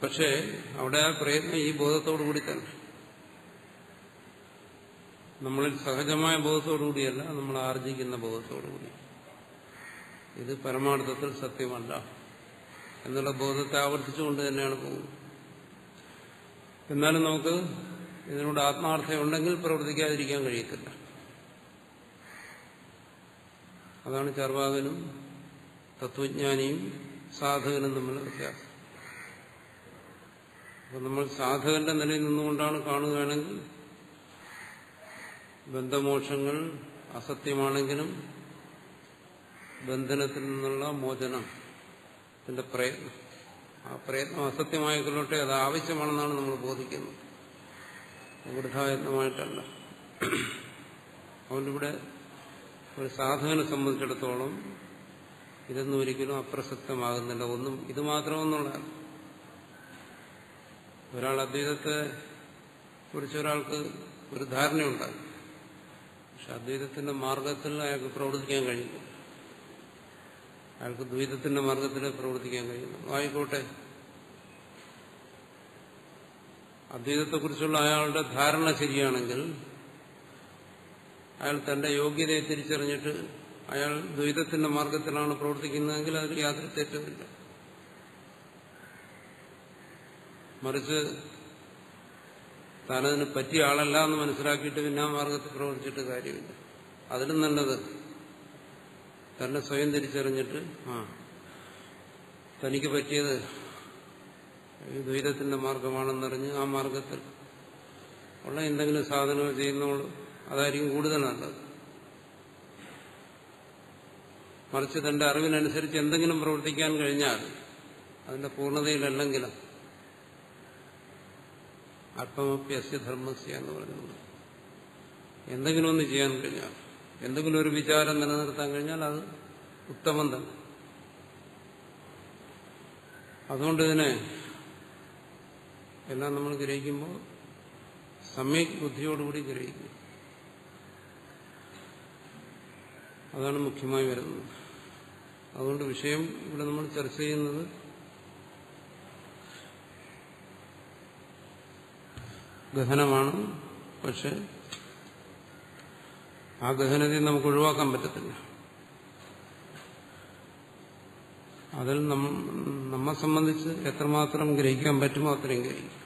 പക്ഷേ അവിടെ ആ പ്രയത്നം ഈ ബോധത്തോടു കൂടി തന്നെ. നമ്മളിൽ സഹജമായ ബോധത്തോടുകൂടിയല്ല, നമ്മൾ ആർജിക്കുന്ന ബോധത്തോടുകൂടി. ഇത് പരമാർത്ഥത്തിൽ സത്യമല്ല എന്നുള്ള ബോധത്തെ ആവർത്തിച്ചുകൊണ്ട് തന്നെയാണ് പോകുന്നത്. എന്നാലും നമുക്ക് ഇതിനോട് ആത്മാർത്ഥമുണ്ടെങ്കിൽ പ്രവർത്തിക്കാതിരിക്കാൻ കഴിയത്തില്ല. അതാണ് ചർവാകനും തത്വജ്ഞാനിയും സാധകനും തമ്മിലുള്ള വ്യത്യാസം. അപ്പോൾ നമ്മൾ സാധകന്റെ നിലയിൽ നിന്നുകൊണ്ടാണ് കാണുകയാണെങ്കിൽ ബന്ധമോക്ഷങ്ങൾ അസത്യമാണെങ്കിലും ബന്ധനത്തിൽ നിന്നുള്ള മോചനത്തിന്റെ പ്രയത്നം, ആ പ്രയത്നം അസത്യമായിക്കൊള്ളട്ടെ, അത് ആവശ്യമാണെന്നാണ് നമ്മൾ ബോധിക്കുന്നത്, വൃഥായത്നമായിട്ടല്ല. അതുകൊണ്ടിവിടെ ഒരു സാധകനെ സംബന്ധിച്ചിടത്തോളം ഇതൊന്നും ഒരിക്കലും അപ്രസക്തമാകുന്നില്ല. ഒന്നും ഇത് മാത്രമെന്നുള്ളതാണ്. ഒരാൾ അദ്വൈതത്തെ കുറിച്ച് ഒരാൾക്ക് ഒരു ധാരണയുണ്ടാകും, പക്ഷെ അദ്വൈതത്തിന്റെ മാർഗത്തിൽ അയാൾക്ക് പ്രവർത്തിക്കാൻ കഴിയുന്നു, അയാൾക്ക് ദ്വൈതത്തിന്റെ മാർഗത്തിൽ പ്രവർത്തിക്കാൻ കഴിയുന്നു. ആയിക്കോട്ടെ, അദ്വൈതത്തെക്കുറിച്ചുള്ള അയാളുടെ ധാരണ ശരിയാണെങ്കിൽ അയാൾ തന്റെ യോഗ്യതയെ തിരിച്ചറിഞ്ഞിട്ട് അയാൾ ദ്വൈതത്തിന്റെ മാർഗത്തിലാണ് പ്രവർത്തിക്കുന്നതെങ്കിൽ അതിൽ യാതൊരു തെറ്റുമില്ല. മറിച്ച് താനതിന് പറ്റിയ ആളല്ല എന്ന് മനസ്സിലാക്കിയിട്ട് പിന്നെ ആ മാർഗത്തിൽ പ്രവർത്തിച്ചിട്ട് കാര്യമില്ല. അതിലും നല്ലത് തന്നെ സ്വയം തിരിച്ചറിഞ്ഞിട്ട് തനിക്ക് പറ്റിയത് ഈ ദ്വൈതത്തിന്റെ മാർഗമാണെന്നറിഞ്ഞ് ആ മാർഗത്തിൽ ഉള്ള എന്തെങ്കിലും സാധനങ്ങൾ ചെയ്യുന്നോളൂ, അതായിരിക്കും കൂടുതൽ നല്ലത്. മറിച്ച് തന്റെ അറിവിനനുസരിച്ച് എന്തെങ്കിലും പ്രവർത്തിക്കാൻ കഴിഞ്ഞാൽ അതിന്റെ പൂർണ്ണതയിലല്ലെങ്കിലും അല്പമപ്യസ്യ ധർമ്മസ്യ എന്ന് പറയുന്നത്, എന്തെങ്കിലും ഒന്ന് ചെയ്യാൻ കഴിഞ്ഞാൽ, എന്തെങ്കിലും ഒരു വിചാരം നിലനിർത്താൻ കഴിഞ്ഞാൽ അത് ഉത്തമം തന്നെ. അതുകൊണ്ട് ഇതിനെ എല്ലാം നമ്മൾ ഗ്രഹിക്കുമ്പോൾ സമ്യക് ബുദ്ധിയോടുകൂടി ഗ്രഹിക്കും. അതാണ് മുഖ്യമായി വരുന്നത്. അതുകൊണ്ട് വിഷയം ഇവിടെ നമ്മൾ ചർച്ച ചെയ്യുന്നത് ഗഹനമാണ്. പക്ഷെ ആ ഗഹനതയെ നമുക്ക് ഒഴിവാക്കാൻ പറ്റത്തില്ല. അതിൽ നമ്മെ സംബന്ധിച്ച് എത്രമാത്രം ഗ്രഹിക്കാൻ പറ്റുമോ അത്രയും ഗ്രഹിക്കും.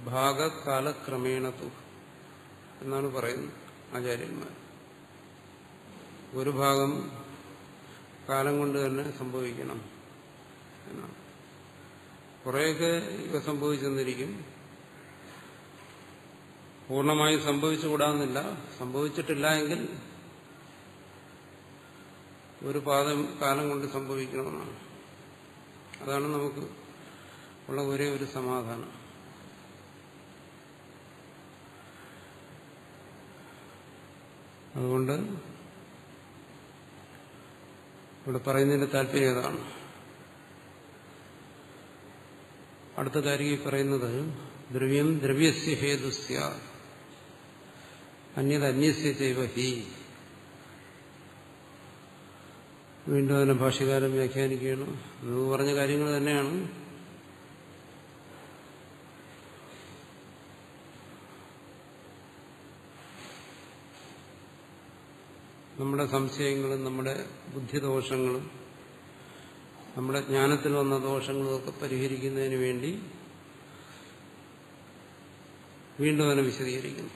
ഭാഗകാലക്രമേണതു എന്നാണ് പറയുന്നത് ആചാര്യന്മാർ. ഒരു ഭാഗം കാലം കൊണ്ട് തന്നെ സംഭവിക്കണം എന്നാണ്. കുറേയൊക്കെ ഇവ സംഭവിച്ചെന്നിരിക്കും, പൂർണ്ണമായും സംഭവിച്ചുകൂടാന്നില്ല. സംഭവിച്ചിട്ടില്ല എങ്കിൽ ഒരു കാലം കൊണ്ട് സംഭവിക്കണമെന്നാണ്. അതാണ് നമുക്ക് ഉള്ള ഒരേ ഒരു സമാധാനം. അതുകൊണ്ട് ഇവിടെ പറയുന്നതിന്റെ താല്പര്യം ഏതാണ്? അടുത്ത കാര്യം പറയുന്നത് ദ്രവ്യം ദ്രവ്യസ്യ ഹേതുസ്യ അന്യത് അന്യസ്യ ചൈവ ഹി. വീണ്ടും അതിനെ ഭാഷ്യകാരൻ വ്യാഖ്യാനിക്കുകയാണ്. എന്ന് പറഞ്ഞ കാര്യങ്ങൾ തന്നെയാണ്. നമ്മുടെ സംശയങ്ങളും നമ്മുടെ ബുദ്ധിദോഷങ്ങളും നമ്മുടെ ജ്ഞാനത്തിൽ വന്ന ദോഷങ്ങളും ഒക്കെ പരിഹരിക്കുന്നതിന് വേണ്ടി വീണ്ടും അതിനെ വിശദീകരിക്കുന്നു.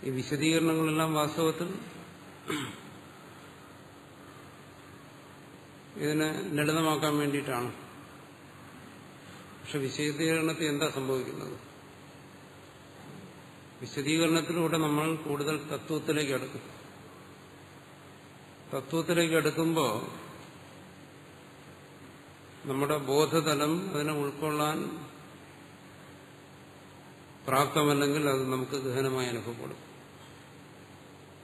ഈ വിശദീകരണങ്ങളെല്ലാം വാസ്തവത്തിൽ ഇതിനെ ലളിതമാക്കാൻ വേണ്ടിയിട്ടാണ്. പക്ഷെ വിശദീകരണത്തിൽ എന്താ സംഭവിക്കുന്നത്? വിശദീകരണത്തിലൂടെ നമ്മൾ കൂടുതൽ തത്വത്തിലേക്ക് അടുക്കും. തത്വത്തിലേക്ക് അടുക്കുമ്പോൾ നമ്മുടെ ബോധതലം അതിനെ ഉൾക്കൊള്ളാൻ പ്രാപ്തമല്ലെങ്കിൽ അത് നമുക്ക് ഗഹനമായി അനുഭവപ്പെടും.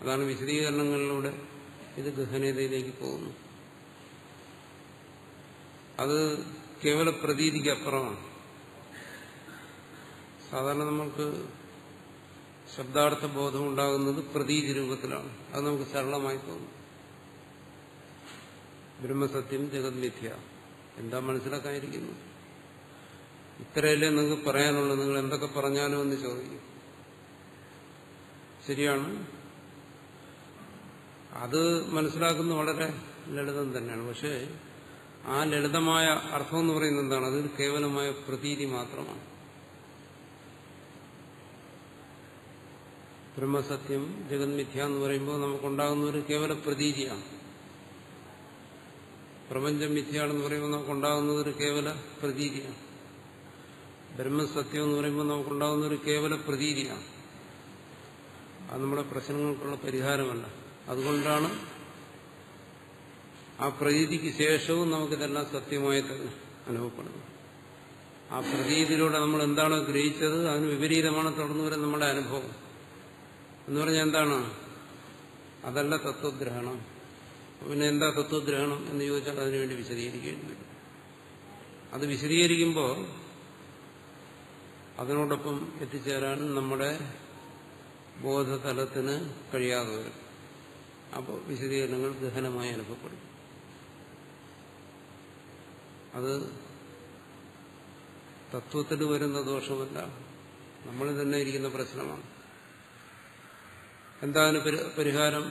അതാണ് വിശദീകരണങ്ങളിലൂടെ ഇത് ഗഹനതയിലേക്ക് പോകുന്നു. അത് കേവല പ്രതീതിക്ക് അപ്പുറമാണ്. സാധാരണ നമുക്ക് ശബ്ദാർത്ഥ ബോധം ഉണ്ടാകുന്നത് പ്രതീതി രൂപത്തിലാണ്. അത് നമുക്ക് സരളമായി തോന്നും. ബ്രഹ്മസത്യം ജഗത് മിഥ്യ എന്താ മനസ്സിലാക്കാനിരിക്കുന്നു? ഇത്രയല്ലേ നിങ്ങൾക്ക് പറയാനുള്ളൂ, നിങ്ങൾ എന്തൊക്കെ പറഞ്ഞാലും എന്ന് ചോദിക്കും. ശരിയാണ്, അത് മനസ്സിലാക്കുന്നത് വളരെ ലളിതം തന്നെയാണ്. പക്ഷേ ആ ലളിതമായ അർത്ഥം എന്ന് പറയുന്നത് എന്താണ്? അതൊരു കേവലമായ പ്രതീതി മാത്രമാണ്. ബ്രഹ്മസത്യം ജഗന്മിഥ്യ എന്ന് പറയുമ്പോൾ നമുക്കുണ്ടാകുന്ന ഒരു കേവല പ്രതീതിയാണ്. പ്രപഞ്ചം മിഥ്യയാണെന്ന് പറയുമ്പോൾ നമുക്കുണ്ടാകുന്നത് ഒരു കേവല പ്രതീതിയാണ്. ബ്രഹ്മസത്യം എന്ന് പറയുമ്പോൾ നമുക്കുണ്ടാകുന്ന ഒരു കേവല പ്രതീതിയാണ്. അത് നമ്മുടെ പ്രശ്നങ്ങൾക്കുള്ള പരിഹാരമല്ല. അതുകൊണ്ടാണ് ആ പ്രതീതിക്ക് ശേഷവും നമുക്കിതെല്ലാം സത്യമായി തന്നെ അനുഭവപ്പെടുന്നത്. ആ പ്രതീതിയിലൂടെ നമ്മൾ എന്താണോ ഗ്രഹിച്ചത് അതിന് വിപരീതമാണ് തുടർന്നു വരുന്ന നമ്മുടെ അനുഭവം. എന്ന് പറഞ്ഞാൽ എന്താണ്? അതല്ല തത്വഗ്രഹണം. പിന്നെ എന്താ തത്വഗ്രഹണം എന്ന് ചോദിച്ചാൽ അതിനുവേണ്ടി വിശദീകരിക്കേണ്ടി വരും. അത് വിശദീകരിക്കുമ്പോൾ അതിനോടൊപ്പം എത്തിച്ചേരാൻ നമ്മുടെ ബോധതലത്തിന് കഴിയാതെ വരും. അപ്പോൾ വിശദീകരണങ്ങൾ ഗഹനമായി അനുഭവപ്പെടും. അത് തത്വത്തിൽ വരുന്ന ദോഷമല്ല, നമ്മളിൽ തന്നെ ഇരിക്കുന്ന പ്രശ്നമാണ്. എന്താണ് പരിഹാരം?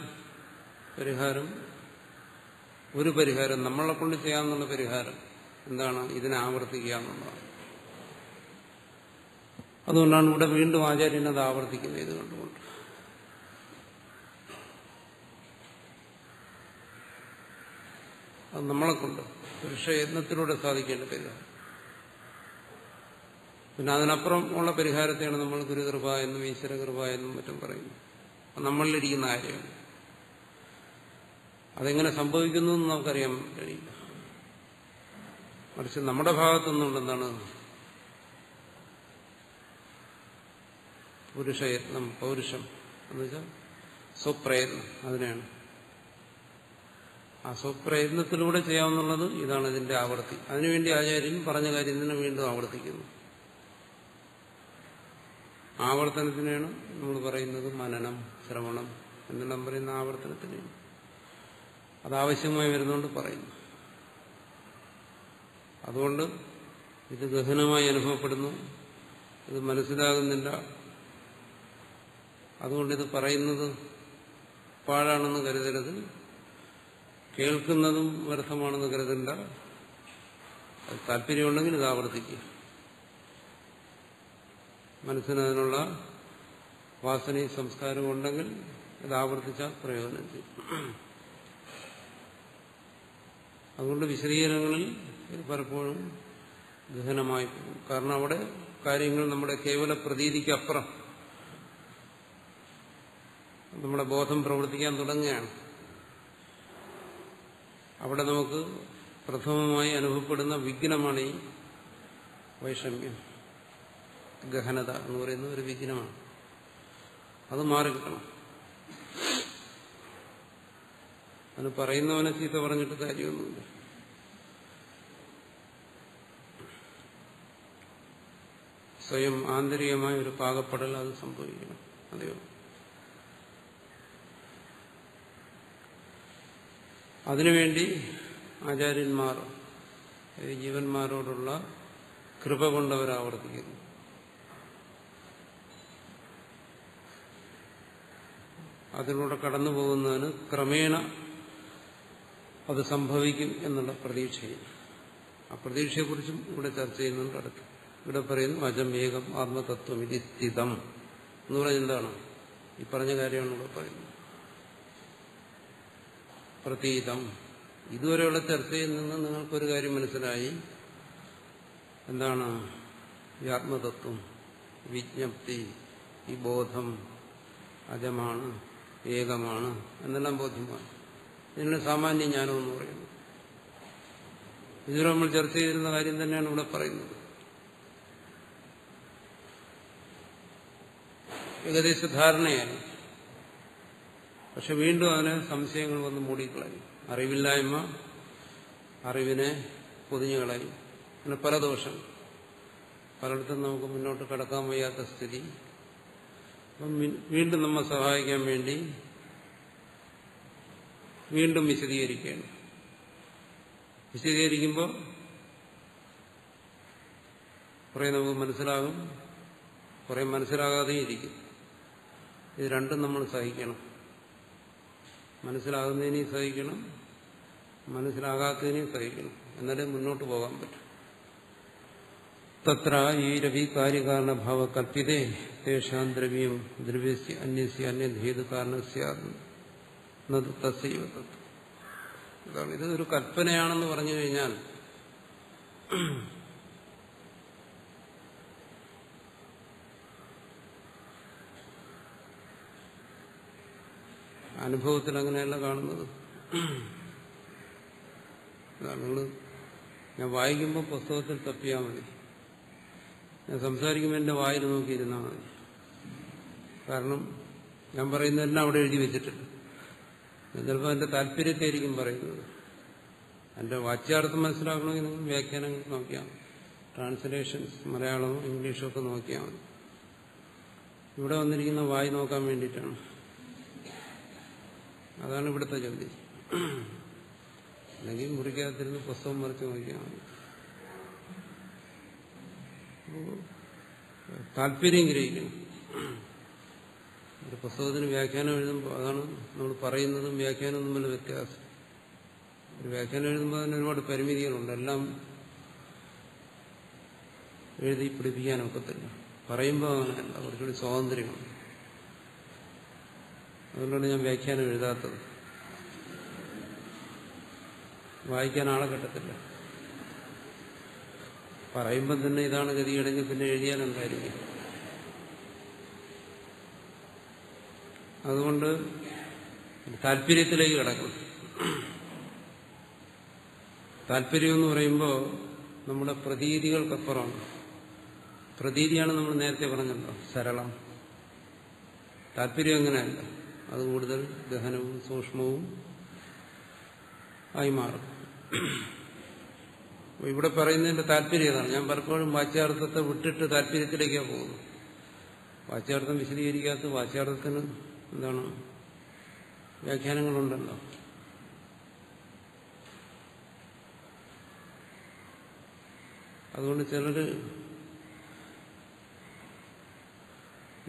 ഒരു പരിഹാരം നമ്മളെ കൊണ്ട് ചെയ്യാമെന്നുള്ള പരിഹാരം എന്താണ്? ഇതിനെ ആവർത്തിക്കുക എന്നുള്ളതാണ്. അതുകൊണ്ടാണ് ഇവിടെ വീണ്ടും ആചാര്യൻ അത് ആവർത്തിക്കുന്നത്. ഇത് കണ്ടുകൊണ്ട് അത് നമ്മളെ കൊണ്ട് പുരുഷയത്നത്തിലൂടെ സാധിക്കേണ്ട പരിഹാരം. പിന്നെ അതിനപ്പുറം ഉള്ള പരിഹാരത്തെയാണ് നമ്മൾ ഗുരുകൃപ എന്നും ഈശ്വരകൃപ എന്നും മറ്റും പറയുന്നത്. നമ്മളിലിരിക്കുന്ന കാര്യമാണ്. അതെങ്ങനെ സംഭവിക്കുന്നു എന്ന് നമുക്കറിയാൻ കഴിയില്ല. മറിച്ച് നമ്മുടെ ഭാഗത്തുനിന്നുകൊണ്ട് എന്താണ്? പുരുഷയത്നം, പൗരുഷം എന്ന് വെച്ചാൽ സ്വപ്രയത്നം. അതിനെയാണ് ആ സ്വപ്രയത്നത്തിലൂടെ ചെയ്യാവുന്നുള്ളത്. ഇതാണ് ഇതിന്റെ ആവർത്തി. അതിനുവേണ്ടി ആചാര്യൻ പറഞ്ഞ കാര്യം തന്നെ വീണ്ടും ആവർത്തിക്കുന്നു. ആവർത്തനത്തിനാണ് നമ്മൾ പറയുന്നത് മനനം, ശ്രവണം എന്നെല്ലാം പറയുന്ന ആവർത്തനത്തിനാണ്. അതാവശ്യമായി വരുന്നതുകൊണ്ട് പറയുന്നു. അതുകൊണ്ട് ഇത് ഗഹനമായി അനുഭവപ്പെടുന്നു, ഇത് മനസ്സിലാകുന്നില്ല. അതുകൊണ്ട് ഇത് പറയുന്നത് പാഴാണെന്ന് കരുതരുത്, കേൾക്കുന്നതും വ്യർത്ഥമാണെന്ന് കരുതണ്ട. അത് താല്പര്യമുണ്ടെങ്കിൽ ഇത് ആവർത്തിക്കുക. മനസ്സിനതിനുള്ള വാസനയും സംസ്കാരവും ഉണ്ടെങ്കിൽ ഇത് ആവർത്തിച്ചാൽ പ്രയോജനം ചെയ്യും. അതുകൊണ്ട് വിശദീകരണങ്ങളിൽ പലപ്പോഴും ഗഹനമായി പോകും. കാരണം അവിടെ കാര്യങ്ങൾ നമ്മുടെ കേവല പ്രതീതിക്കപ്പുറം നമ്മുടെ ബോധം പ്രവർത്തിക്കാൻ തുടങ്ങുകയാണ്. അവിടെ നമുക്ക് പ്രഥമമായി അനുഭവപ്പെടുന്ന വിഘ്നമാണ് ഈ വൈഷമ്യം. ഗഹനത എന്ന് പറയുന്ന ഒരു വിഘ്നമാണ്. അത് മാറിക്കിട്ടണം. അത് പറയുന്നവനെ ചീത്ത പറഞ്ഞിട്ട് കാര്യമൊന്നുമില്ല. സ്വയം ആന്തരികമായ ഒരു പാകപ്പെടൽ അത് സംഭവിക്കണം. അതെയോ? അതിനുവേണ്ടി ആചാര്യന്മാർ ജീവന്മാരോടുള്ള കൃപ കൊണ്ടവർ ആവർത്തിക്കുന്നു. അതിലൂടെ കടന്നു പോകുന്നതിന് ക്രമേണ അത് സംഭവിക്കും എന്നുള്ള പ്രതീക്ഷയിൽ. ആ പ്രതീക്ഷയെക്കുറിച്ചും ഇവിടെ ചർച്ച ചെയ്യുന്നുണ്ട്. അടുത്ത് ഇവിടെ പറയുന്നു അജം ഏകം ആത്മതത്വം ഇത് സ്ഥിതം എന്ന് പറഞ്ഞാൽ എന്താണ്? ഈ പറഞ്ഞ കാര്യമാണ് ഇവിടെ പറയുന്നത്. പ്രതീതം. ഇതുവരെയുള്ള ചർച്ചയിൽ നിന്ന് നിങ്ങൾക്കൊരു കാര്യം മനസ്സിലായി. എന്താണ് ഈ ആത്മതത്വം, വിജ്ഞപ്തി, ഈ ബോധം അജമാണ്, ഏകമാണ് എന്നെല്ലാം ബോധ്യമാണ്. ഇതിനുള്ള സാമാന്യ ജ്ഞാനം എന്ന് പറയുന്നത് ഇതുവരെ നമ്മൾ ചർച്ച ചെയ്തിരുന്ന കാര്യം തന്നെയാണ് ഇവിടെ പറയുന്നത്. ഏകദേശ ധാരണയാണ്. പക്ഷെ വീണ്ടും അതിന് സംശയങ്ങൾ വന്ന് മൂടിക്കളയും. അറിവില്ലായ്മ അറിവിനെ പൊതിഞ്ഞുകളയും. അങ്ങനെ പല ദോഷം. പലയിടത്തും നമുക്ക് മുന്നോട്ട് കടക്കാൻ വയ്യാത്ത സ്ഥിതി. അപ്പം വീണ്ടും നമ്മെ സഹായിക്കാൻ വേണ്ടി വീണ്ടും വിശദീകരിക്കുകയാണ്. വിശദീകരിക്കുമ്പോൾ കുറേ നമുക്ക് മനസ്സിലാകും, കുറേ മനസ്സിലാകാതെയും ഇരിക്കും. ഇത് രണ്ടും നമ്മൾ സഹിക്കണം. മനസ്സിലാകുന്നതിനെയും സഹിക്കണം, മനസ്സിലാകാത്തതിനെയും സഹിക്കണം. എന്നാലേ മുന്നോട്ട് പോകാൻ പറ്റും. തത്ര ഈ രവി കാര്യകാരണഭാവ കൽപ്പിതേ തേഷാം ദ്രവ്യം ദ്രവ്യസ്യ അന്യസ്യ അന്യഹേതു കാരണസ്യ തസ്സൈവ തത്വം. ഇതാണ്. ഇത് ഒരു കൽപ്പനയാണെന്ന് പറഞ്ഞു കഴിഞ്ഞാൽ അനുഭവത്തിൽ അങ്ങനെയല്ല കാണുന്നത്. നിങ്ങൾ ഞാൻ വായിക്കുമ്പോൾ പുസ്തകത്തിൽ തപ്പിയാൽ മതി, ഞാൻ സംസാരിക്കുമ്പോൾ എൻ്റെ വായിൽ നോക്കിയിരുന്നാൽ മതി. കാരണം ഞാൻ പറയുന്നതെല്ലാം അവിടെ എഴുതി വെച്ചിട്ടുണ്ട്. ചിലപ്പോൾ എൻ്റെ താല്പര്യത്തെയായിരിക്കും പറയുന്നത്. എൻ്റെ വാച്യാർത്ഥം മനസ്സിലാക്കണമെങ്കിൽ നിങ്ങൾ വ്യാഖ്യാനങ്ങൾ നോക്കിയാൽ മതി. ട്രാൻസ്ലേഷൻസ് മലയാളമോ ഇംഗ്ലീഷോ ഒക്കെ നോക്കിയാൽ മതി. ഇവിടെ വന്നിരിക്കുന്ന വായി നോക്കാൻ വേണ്ടിയിട്ടാണ്. അതാണ് ഇവിടുത്തെ ചോദ്യം. അല്ലെങ്കിൽ മുറിക്കകത്തിരുന്ന് പുസ്തകം മറിച്ച് നോക്കിയാൽ മതി. താല്പര്യം ഗ്രഹിക്കണം. ഒരു പുസ്തകത്തിന് വ്യാഖ്യാനം എഴുതുമ്പോൾ അതാണ് നമ്മൾ പറയുന്നതും വ്യാഖ്യാനവും തമ്മിലുള്ള വ്യത്യാസം. ഒരു വ്യാഖ്യാനം എഴുതുമ്പോൾ അതിന് ഒരുപാട് പരിമിതികളുണ്ട്. എല്ലാം എഴുതി പിടിപ്പിക്കാനൊക്കത്തില്ല. പറയുമ്പോൾ അങ്ങനെയല്ല, കുറച്ചുകൂടി സ്വാതന്ത്ര്യമുണ്ട്. അതുകൊണ്ടാണ് ഞാൻ വ്യാഖ്യാനം എഴുതാത്തത്. വായിക്കാൻ ആളെ കിട്ടത്തില്ല. പറയുമ്പം തന്നെ ഇതാണ് ഗതികേടെങ്കിൽ പിന്നെ എഴുതിയാലുണ്ടായിരിക്കും. അതുകൊണ്ട് താല്പര്യത്തിലേക്ക് കിടക്കണം. താല്പര്യം എന്ന് പറയുമ്പോൾ നമ്മുടെ പ്രതീതികൾക്കപ്പുറമാണ്. പ്രതീതിയാണ് നമ്മൾ നേരത്തെ പറഞ്ഞല്ലോ സരളം. താല്പര്യം അങ്ങനെയല്ല, അത് കൂടുതൽ ഗഹനവും സൂക്ഷ്മവും ആയി മാറും. ഇവിടെ പറയുന്നതിന്റെ താല്പര്യം ഏതാണ്? ഞാൻ പലപ്പോഴും വാച്യാർത്ഥത്തെ വിട്ടിട്ട് താല്പര്യത്തിലേക്കാണ് പോകുന്നത്. വാച്യാർത്ഥം വിശദീകരിക്കാത്ത വാച്യാർത്ഥത്തിന് എന്താണ് വ്യാഖ്യാനങ്ങളുണ്ടല്ലോ. അതുകൊണ്ട് ചിലര്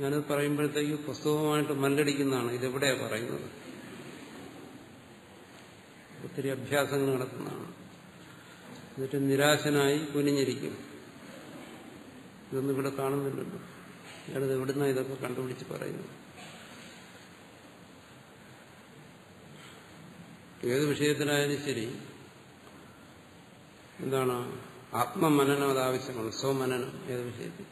ഞാനത് പറയുമ്പോഴത്തേക്ക് പുസ്തകവുമായിട്ട് മല്ലടിക്കുന്നതാണ്. ഇതെവിടെയാ പറയുന്നത്? ഒത്തിരി അഭ്യാസങ്ങൾ നടത്തുന്നതാണ്. എന്നിട്ട് നിരാശനായി കുനിഞ്ഞിരിക്കും. ഇതൊന്നും ഇവിടെ കാണുന്നില്ലല്ലോ, ഞാനിത് എവിടുന്നാണ് ഇതൊക്കെ കണ്ടുപിടിച്ച് പറയുന്നത്? ഏത് വിഷയത്തിലായാലും ശരി എന്താണ് ആത്മമനനം അത് ആവശ്യമാണ്. സ്വമനനം ഏത് വിഷയത്തിൽ.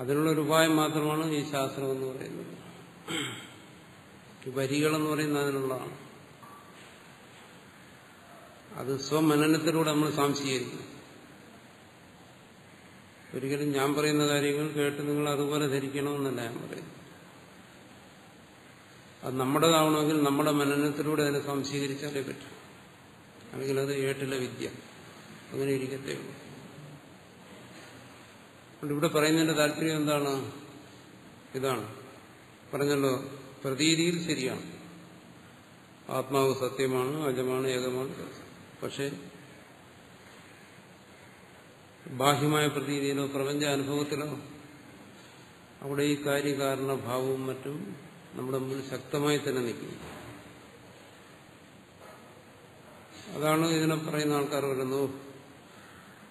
അതിനുള്ളൊരു ഉപായം മാത്രമാണ് ഈ ശാസ്ത്രം എന്ന് പറയുന്നത്. ഈ വരികളെന്ന് പറയുന്നത് അതിനുള്ളതാണ്. അത് സ്വമനനത്തിലൂടെ നമ്മൾ സാംശീകരിക്കും. ഒരിക്കലും ഞാൻ പറയുന്ന കാര്യങ്ങൾ കേട്ട് നിങ്ങൾ അതുപോലെ ധരിക്കണമെന്നല്ല ഞാൻ പറയുന്നത്. അത് നമ്മുടേതാവണമെങ്കിൽ നമ്മുടെ മനനത്തിലൂടെ അതിനെ സംശീകരിച്ചാലേ പറ്റും. അല്ലെങ്കിൽ അത് ഏട്ടിലെ വിദ്യ, അങ്ങനെ ഇരിക്കത്തേ ഉള്ളൂ. അതുകൊണ്ട് ഇവിടെ പറയുന്നതിന്റെ താല്പര്യം എന്താണ്? ഇതാണ് പറഞ്ഞല്ലോ, പ്രതീതിയിൽ ശരിയാണ്, ആത്മാവ് സത്യമാണ്, അജമാണ്, ഏകമാണ്. പക്ഷെ ബാഹ്യമായ പ്രതീതിയിലോ പ്രപഞ്ച അനുഭവത്തിലോ അവിടെ ഈ കാര്യകാരണഭാവവും മറ്റും നമ്മുടെ മുന്നിൽ ശക്തമായി തന്നെ നിൽക്കുന്നു. അതാണ് ഇതിനെ പറയുന്ന ആൾക്കാർ വരുന്നു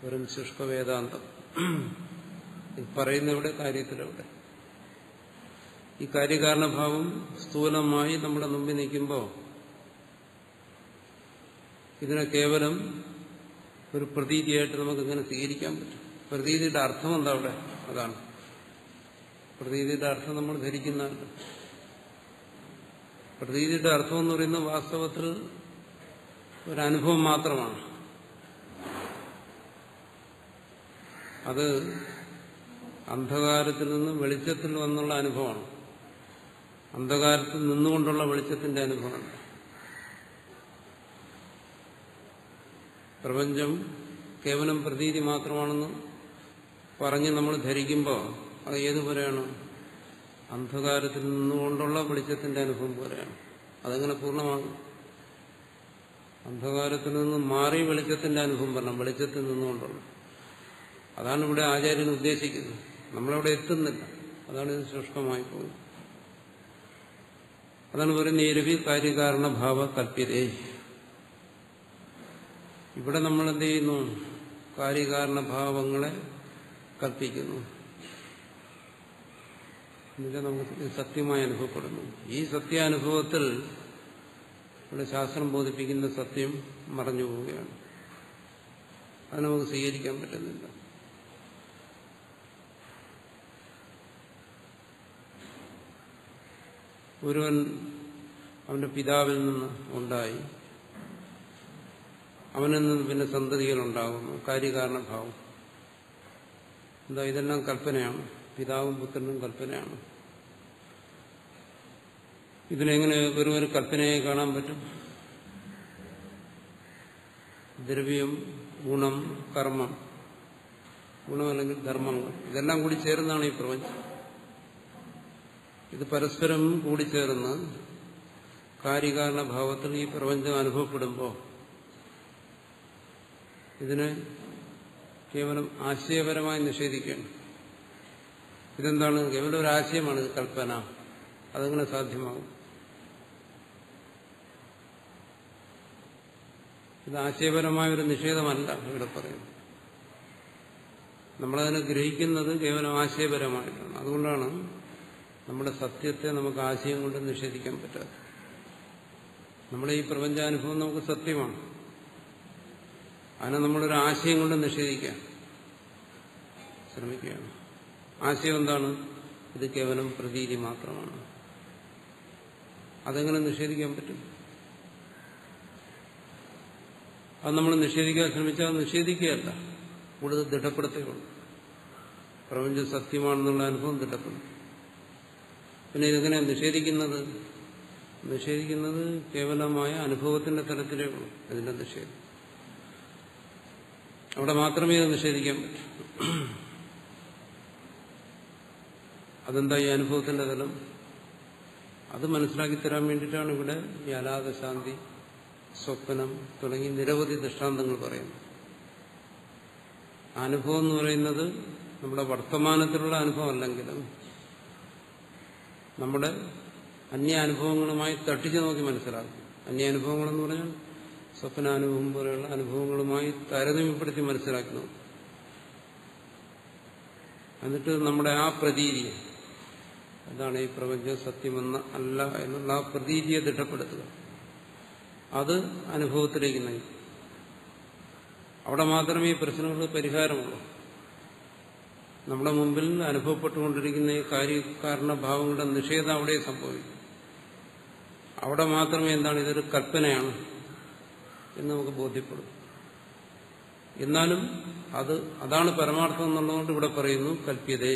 വെറും ശുഷ്ക വേദാന്തം. ഇത് പറയുന്നവിടെ കാര്യത്തിലവിടെ ഈ കാര്യകാരണഭാവം സ്ഥൂലമായി നമ്മുടെ മുമ്പിൽ നിൽക്കുമ്പോൾ ഇതിനെ കേവലം ഒരു പ്രതീതിയായിട്ട് നമുക്ക് ഇങ്ങനെ സ്വീകരിക്കാൻ പറ്റും. പ്രതീതിയുടെ അർത്ഥം എന്താ അവിടെ? അതാണ് പ്രതീതിയുടെ അർത്ഥം. നമ്മൾ ധരിക്കുന്നതല്ല. പ്രതീതിയുടെ അർത്ഥം എന്ന് പറയുന്നത് വാസ്തവത്തിൽ ഒരനുഭവം മാത്രമാണ്. അത് അന്ധകാരത്തിൽ നിന്ന് വെളിച്ചത്തിൽ വന്നുള്ള അനുഭവമാണ്. അന്ധകാരത്തിൽ നിന്നുകൊണ്ടുള്ള വെളിച്ചത്തിന്റെ അനുഭവമാണ്. പ്രപഞ്ചം കേവലം പ്രതീതി മാത്രമാണെന്ന് പറഞ്ഞ് നമ്മൾ ധരിക്കുമ്പോൾ അത് ഏതുപോലെയാണ്? അന്ധകാരത്തിൽ നിന്നുകൊണ്ടുള്ള വെളിച്ചത്തിന്റെ അനുഭവം പോലെയാണ്. അതങ്ങനെ പൂർണ്ണമാകും. അന്ധകാരത്തിൽ നിന്ന് മാറി വെളിച്ചത്തിന്റെ അനുഭവം പറഞ്ഞു, വെളിച്ചത്തിൽ നിന്നുകൊണ്ടുള്ള. അതാണ് ഇവിടെ ആചാര്യൻ ഉദ്ദേശിക്കുന്നത്. നമ്മളവിടെ എത്തുന്നില്ല, അതാണ് ഇത് ശുഷ്കമായി പോകുന്നത്. അതാണ് പറയുന്നത് നിരവധി കാര്യകാരണഭാവ കല്പ്യതേ. ഇവിടെ നമ്മൾ എന്ത് ചെയ്യുന്നു? കാര്യകാരണഭാവങ്ങളെ കൽപ്പിക്കുന്നു. എന്നിട്ട് നമുക്ക് സത്യമായി അനുഭവപ്പെടുന്നു. ഈ സത്യാനുഭവത്തിൽ ഇവിടെ ശാസ്ത്രം ബോധിപ്പിക്കുന്ന സത്യം മറഞ്ഞു പോവുകയാണ്. അത് നമുക്ക് സ്വീകരിക്കാൻ പറ്റുന്നില്ല. ഒരുവൻ അവന്റെ പിതാവിൽ നിന്ന് ഉണ്ടായി, അവനിൽ നിന്ന് പിന്നെ സന്തതികളുണ്ടാകുന്നു. കാര്യകാരണഭാവം എന്താ? ഇതെല്ലാം കൽപ്പനയാണ്. പിതാവും പുത്രനും കൽപ്പനയാണ്. ഇതിനെങ്ങനെ ഒരു കൽപ്പനയെ കാണാൻ പറ്റും? ദ്രവ്യം, ഗുണം, കർമ്മം, ഗുണം അല്ലെങ്കിൽ ധർമ്മങ്ങൾ, ഇതെല്ലാം കൂടി ചേർന്നാണ് ഈ പ്രപഞ്ചം. ഇത് പരസ്പരം കൂടിച്ചേർന്ന് കാര്യകാരണഭാവത്തിൽ ഈ പ്രപഞ്ചം അനുഭവപ്പെടുമ്പോൾ ഇതിനെ കേവലം ആശയപരമായി നിഷേധിക്കുകയാണ്. ഇതെന്താണ്? കേവലം ഒരു ആശയമാണ്, ഇത് കൽപ്പന. അതെങ്ങനെ സാധ്യമാകും? ഇത് ആശയപരമായ ഒരു നിഷേധമല്ല ഇവിടെ പറയുന്നത്. നമ്മളതിനെ ഗ്രഹിക്കുന്നത് കേവലം ആശയപരമായിട്ടാണ്. അതുകൊണ്ടാണ് നമ്മുടെ സത്യത്തെ നമുക്ക് ആശയം കൊണ്ട് നിഷേധിക്കാൻ പറ്റാത്തത്. നമ്മുടെ ഈ പ്രപഞ്ചാനുഭവം നമുക്ക് സത്യമാണ്. അതിനെ നമ്മളൊരു ആശയം കൊണ്ട് നിഷേധിക്കാൻ ശ്രമിക്കുകയാണ്. ആശയം എന്താണ്? ഇത് കേവലം പ്രതീതി മാത്രമാണ്. അതെങ്ങനെ നിഷേധിക്കാൻ പറ്റും? അത് നമ്മൾ നിഷേധിക്കാൻ ശ്രമിച്ചാൽ നിഷേധിക്കുകയല്ല, കൂടുതൽ ദൃഢപ്പെടുത്തുകയുള്ളൂ. പ്രപഞ്ചം സത്യമാണെന്നുള്ള അനുഭവം ദൃഢപ്പെടും. പിന്നെ ഇതെങ്ങനെയാണ് നിഷേധിക്കുന്നത്? നിഷേധിക്കുന്നത് കേവലമായ അനുഭവത്തിന്റെ തലത്തിലേ ഉള്ളൂ. ഇതിന്റെ നിഷേധം അവിടെ മാത്രമേ ഇത് നിഷേധിക്കാൻ പറ്റൂ. അതെന്താ ഈ അനുഭവത്തിന്റെ തലം? അത് മനസ്സിലാക്കി തരാൻ വേണ്ടിയിട്ടാണ് ഇവിടെ ഈ അലാദശാന്തി, സ്വപ്നം തുടങ്ങി നിരവധി ദൃഷ്ടാന്തങ്ങൾ പറയുന്നു. അനുഭവം എന്ന് പറയുന്നത് നമ്മുടെ വർത്തമാനത്തിലുള്ള അനുഭവം അല്ലെങ്കിലും നമ്മുടെ അന്യാനുഭവങ്ങളുമായി തട്ടിച്ചു നോക്കി മനസ്സിലാക്കും. അന്യാനുഭവങ്ങളെന്ന് പറഞ്ഞാൽ സ്വപ്നാനുഭവം പോലെയുള്ള അനുഭവങ്ങളുമായി താരതമ്യപ്പെടുത്തി മനസ്സിലാക്കുന്നു. എന്നിട്ട് നമ്മുടെ ആ പ്രതീതി, എന്താണ് ഈ പ്രപഞ്ചം സത്യമെന്ന അല്ല എന്നുള്ള ആ പ്രതീതിയെ ദൃഢപ്പെടുത്തുക. അത് അനുഭവത്തിലേക്ക് നയിക്കും. അവിടെ മാത്രമേ ഈ പ്രശ്നങ്ങൾക്ക് പരിഹാരമുള്ളൂ. നമ്മുടെ മുമ്പിൽ അനുഭവപ്പെട്ടുകൊണ്ടിരിക്കുന്ന ഈ കാര്യകാരണഭാവങ്ങളുടെ നിഷേധം അവിടെ സംഭവിക്കും. അവിടെ മാത്രമേ എന്താണ് ഇതൊരു കൽപ്പനയാണ് എന്ന് നമുക്ക് ബോധ്യപ്പെടും. എന്നാലും അതാണ് പരമാർത്ഥം എന്നുള്ളതുകൊണ്ട് ഇവിടെ പറയുന്നു കൽപ്യതേ.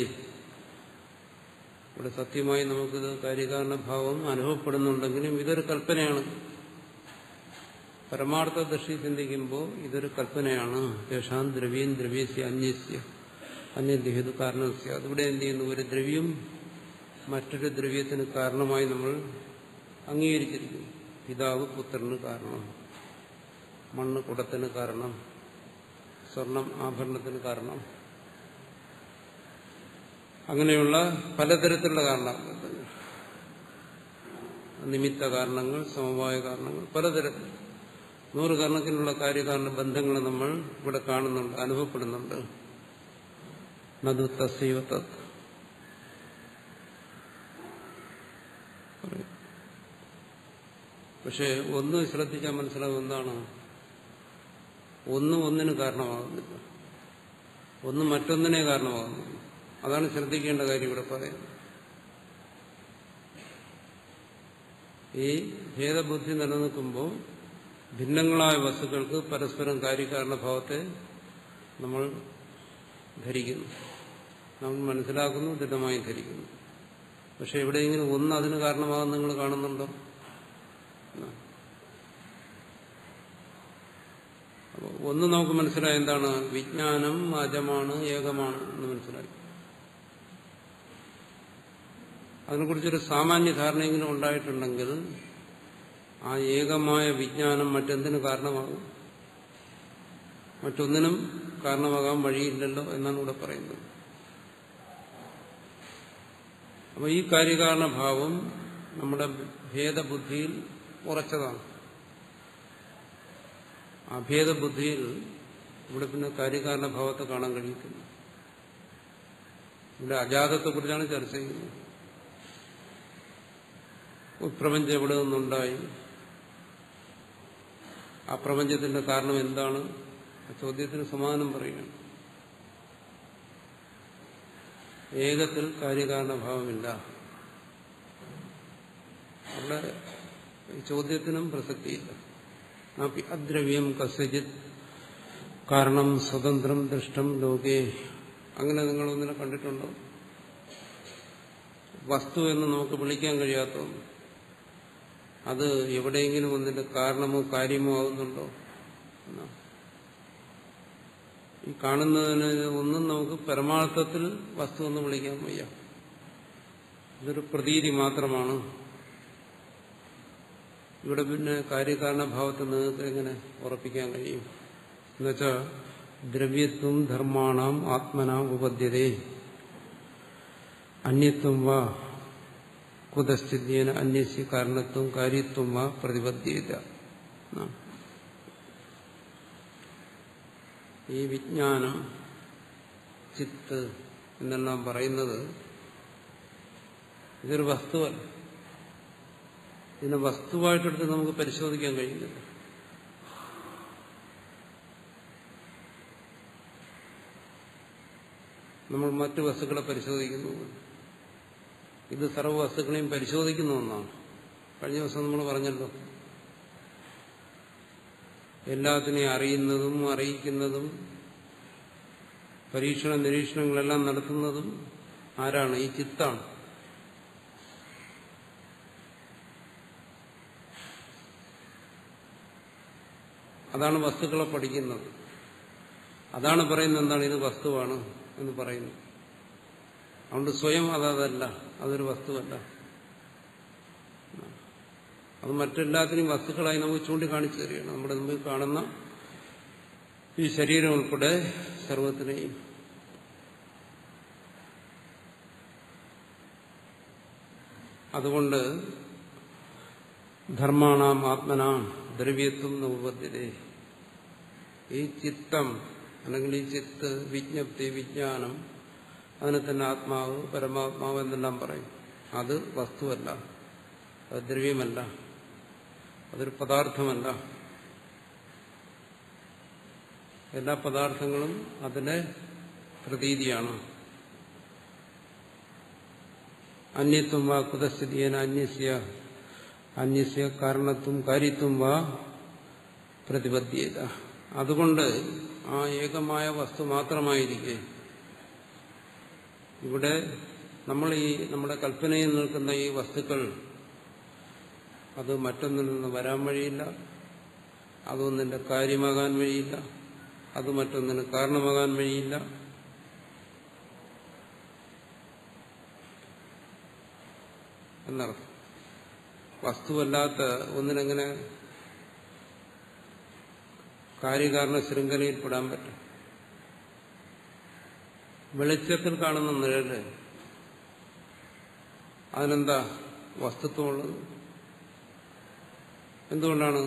ഇവിടെ സത്യമായി നമുക്കിത് കാര്യകാരണഭാവം അനുഭവപ്പെടുന്നുണ്ടെങ്കിലും ഇതൊരു കൽപ്പനയാണ്. പരമാർത്ഥ ദൃഷ്ടി ചിന്തിക്കുമ്പോൾ ഇതൊരു കൽപ്പനയാണ്. യേശാൻ ദ്രവ്യം ദ്രവ്യസ്യ അന്യസ്യ അന്യദേഹതു കാരണസ്യ. അതിവിടെ എന്ത് ചെയ്യുന്നു? ഒരു ദ്രവ്യം മറ്റൊരു ദ്രവ്യത്തിന് കാരണമായി നമ്മൾ അംഗീകരിച്ചിരിക്കുന്നു. പിതാവ് പുത്രന് കാരണം, മണ്ണ് കുടത്തിന് കാരണം, സ്വർണം ആഭരണത്തിന് കാരണം, അങ്ങനെയുള്ള പലതരത്തിലുള്ള കാരണങ്ങൾ, നിമിത്ത കാരണങ്ങൾ, സമവായ കാരണങ്ങൾ, പലതരത്തിൽ 100 കണക്കിനുള്ള കാര്യകാരണ ബന്ധങ്ങൾ നമ്മൾ ഇവിടെ കാണുന്നുണ്ട്, അനുഭവപ്പെടുന്നുണ്ട്. നദു തസ്സൈവ തത്. പക്ഷെ ഒന്ന് ശ്രദ്ധിച്ചാൽ മനസ്സിലാവും, എന്താണ്? ഒന്നിന് കാരണമാകുന്നില്ല, ഒന്ന് മറ്റൊന്നിനെ കാരണമാകുന്നില്ല. അതാണ് ശ്രദ്ധിക്കേണ്ട കാര്യം ഇവിടെ പറയുന്നത്. ഈ ഭേദബുദ്ധി നിലനിൽക്കുമ്പോൾ ഭിന്നങ്ങളായ വസ്തുക്കൾക്ക് പരസ്പരം കാര്യകാരണഭാവത്തെ നമ്മൾ ധരിക്കുന്നു, നമ്മൾ മനസ്സിലാക്കുന്നു, ദൃഢമായി ധരിക്കുന്നു. പക്ഷെ എവിടെയെങ്കിലും ഒന്ന് അതിന് കാരണമാകുന്ന നിങ്ങൾ കാണുന്നുണ്ടോ? ഒന്ന് നമുക്ക് മനസ്സിലായി, എന്താണ്? വിജ്ഞാനം അജമാണ്, ഏകമാണ് എന്ന് മനസ്സിലായി. അതിനെക്കുറിച്ചൊരു സാമാന്യ ധാരണയെങ്കിലും ഉണ്ടായിട്ടുണ്ടെങ്കിൽ ആ ഏകമായ വിജ്ഞാനം മറ്റെന്തിനു കാരണമാകും? മറ്റൊന്നിനും കാരണമാകാൻ വഴിയില്ലല്ലോ എന്നാണ് ഇവിടെ പറയുന്നത്. അപ്പോൾ ഈ കാര്യകാരണഭാവം നമ്മുടെ ഭേദബുദ്ധിയിൽ ഉറച്ചതാണ്. ആ ഭേദബുദ്ധിയിൽ ഇവിടെ പിന്നെ കാര്യകാരണഭാവത്തെ കാണാൻ കഴിയത്തില്ല. ഇവിടെ അജാതത്തെക്കുറിച്ചാണ് ചർച്ച ചെയ്യുന്നത്. പ്രപഞ്ചം എവിടെ നിന്നുണ്ടായി, ആ പ്രപഞ്ചത്തിന്റെ കാരണം എന്താണ്, ആ ചോദ്യത്തിന് സമാധാനം പറയുകയാണ്. ഏകത്തിൽ കാര്യകാരണഭാവമില്ല. അവിടെ ഈ ചോദ്യത്തിനും പ്രസക്തിയില്ല. അദ്രവ്യം കസ്യജിത് കാരണം സ്വതന്ത്രം ദൃഷ്ടം ലോകേ. അങ്ങനെ നിങ്ങളൊന്നിനെ കണ്ടിട്ടുണ്ടോ? വസ്തു എന്ന് നമുക്ക് വിളിക്കാൻ കഴിയാത്ത ഒന്ന്, അത് എവിടെയെങ്കിലും ഒന്നിന്റെ കാരണമോ കാര്യമോ ആകുന്നുണ്ടോ? ഈ കാണുന്നതിന് ഒന്നും നമുക്ക് പരമാർത്ഥത്തിൽ വസ്തു എന്ന് വിളിക്കാൻ വയ്യ. ഇതൊരു പ്രതീതി മാത്രമാണ്. ഇവിടെ പിന്നെ കാര്യകാരണഭാവത്തെ നിങ്ങൾക്ക് എങ്ങനെ ഉറപ്പിക്കാൻ കഴിയും? എന്നുവെച്ചാൽ ദ്രവ്യത്വം ധർമാണാം ആത്മനാം ഉപദ്ധ്യതേ അന്യത്വം വാ കുതസ്ഥിത്യേന അന്യസ്യ കാരണത്വം കാര്യത്വം വാ പ്രതിപദ്ധ്യേത. ഈ വിജ്ഞാനം, ചിത്ത് എന്നെല്ലാം പറയുന്നത് ഇതൊരു വസ്തുവല്ല. ഇതിനെ വസ്തുവായിട്ടെടുത്ത് നമുക്ക് പരിശോധിക്കാൻ കഴിയുന്നില്ല. നമ്മൾ മറ്റു വസ്തുക്കളെ പരിശോധിക്കുന്നു. ഇത് സർവ്വ വസ്തുക്കളെയും പരിശോധിക്കുന്ന ഒന്നാണ്. കഴിഞ്ഞ ദിവസം നമ്മൾ പറഞ്ഞല്ലോ, എല്ലാത്തിനെയും അറിയുന്നതും അറിയിക്കുന്നതും പരീക്ഷണ നിരീക്ഷണങ്ങളെല്ലാം നടത്തുന്നതും ആരാണ്? ഈ ചിത്താണ്. അതാണ് വസ്തുക്കളെ പഠിക്കുന്നത്. അതാണ് പറയുന്നത് എന്താണ് ഇത് വസ്തുവാണ് എന്ന് പറയുന്നു. അതുകൊണ്ട് സ്വയം അതല്ല, അതൊരു വസ്തുവല്ല. അത് മറ്റെല്ലാത്തിനും വസ്തുക്കളായി നമുക്ക് ചൂണ്ടിക്കാണിച്ചു തരികയാണ്. നമ്മുടെ മുമ്പിൽ കാണുന്ന ഈ ശരീരം ഉൾപ്പെടെ സർവത്തിനെയും. അതുകൊണ്ട് ധർമാണാം ആത്മനാം ദ്രവ്യത്വം ഉപപദ്ധ്യതേ. ഈ ചിത്തം അല്ലെങ്കിൽ ഈ ചിത്ത്, വിജ്ഞപ്തി, വിജ്ഞാനം, അതിനെ തന്നെ ആത്മാവ്, പരമാത്മാവ് എന്നെല്ലാം പറയും. അത് വസ്തുവല്ല, അത് ദ്രവ്യമല്ല, അതൊരു പദാർത്ഥമല്ല. എല്ലാ പദാർത്ഥങ്ങളും അതിന്റെ പ്രതീതിയാണ്. അന്യത്വം വാ കുതസ്ഥിതിയേന അന്യസ്യ കാരണത്വം കാര്യത്വം വാ പ്രതിപദ്ധ്യേത. അതുകൊണ്ട് ആ ഏകമായ വസ്തു മാത്രമായിരിക്കെ ഇവിടെ നമ്മുടെ കൽപ്പനയിൽ നിൽക്കുന്ന ഈ വസ്തുക്കൾ അത് മറ്റൊന്നിൽ നിന്ന് വരാൻ വഴിയില്ല, അതൊന്നിന്റെ കാര്യമാകാൻ വഴിയില്ല, അത് മറ്റൊന്നിന് കാരണമാകാൻ വഴിയില്ല. എന്നർത്ഥം. വസ്തുവല്ലാത്ത ഒന്നിനെങ്ങനെ കാര്യകാരണ ശൃംഖലയിൽപ്പെടാൻ പറ്റും? വെളിച്ചത്തിൽ കാണുന്ന നിഴല്, അതിനെന്താ വസ്തുത്വമുള്ളത്? എന്തുകൊണ്ടാണ്?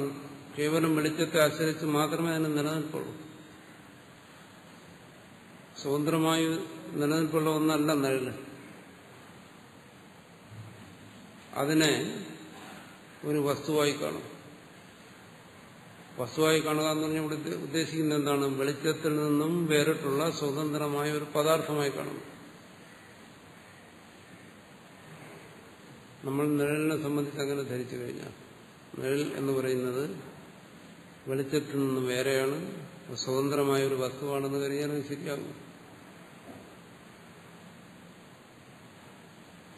കേവലം വെളിച്ചത്തെ ആശ്രയിച്ച് മാത്രമേ അതിന് നിലനിൽപ്പുള്ളൂ. സ്വതന്ത്രമായി നിലനിൽപ്പുള്ള ഒന്നല്ല നിഴല്. അതിനെ ഒരു വസ്തുവായി കാണും. വസ്തുവായി കാണുക എന്ന് പറഞ്ഞാൽ ഇവിടെ ഉദ്ദേശിക്കുന്നത് എന്താണ്? വെളിച്ചത്തിൽ നിന്നും വേറിട്ടുള്ള സ്വതന്ത്രമായ ഒരു പദാർത്ഥമായി കാണുന്നു. നമ്മൾ നിഴലിനെ സംബന്ധിച്ച് അങ്ങനെ ധരിച്ചു കഴിഞ്ഞാൽ, നിഴൽ എന്ന് പറയുന്നത് വെളിച്ചത്തിൽ നിന്നും വേറെയാണ്, സ്വതന്ത്രമായ ഒരു വസ്തുവാണെന്ന് കരുതിയാൽ ശരിയാകും.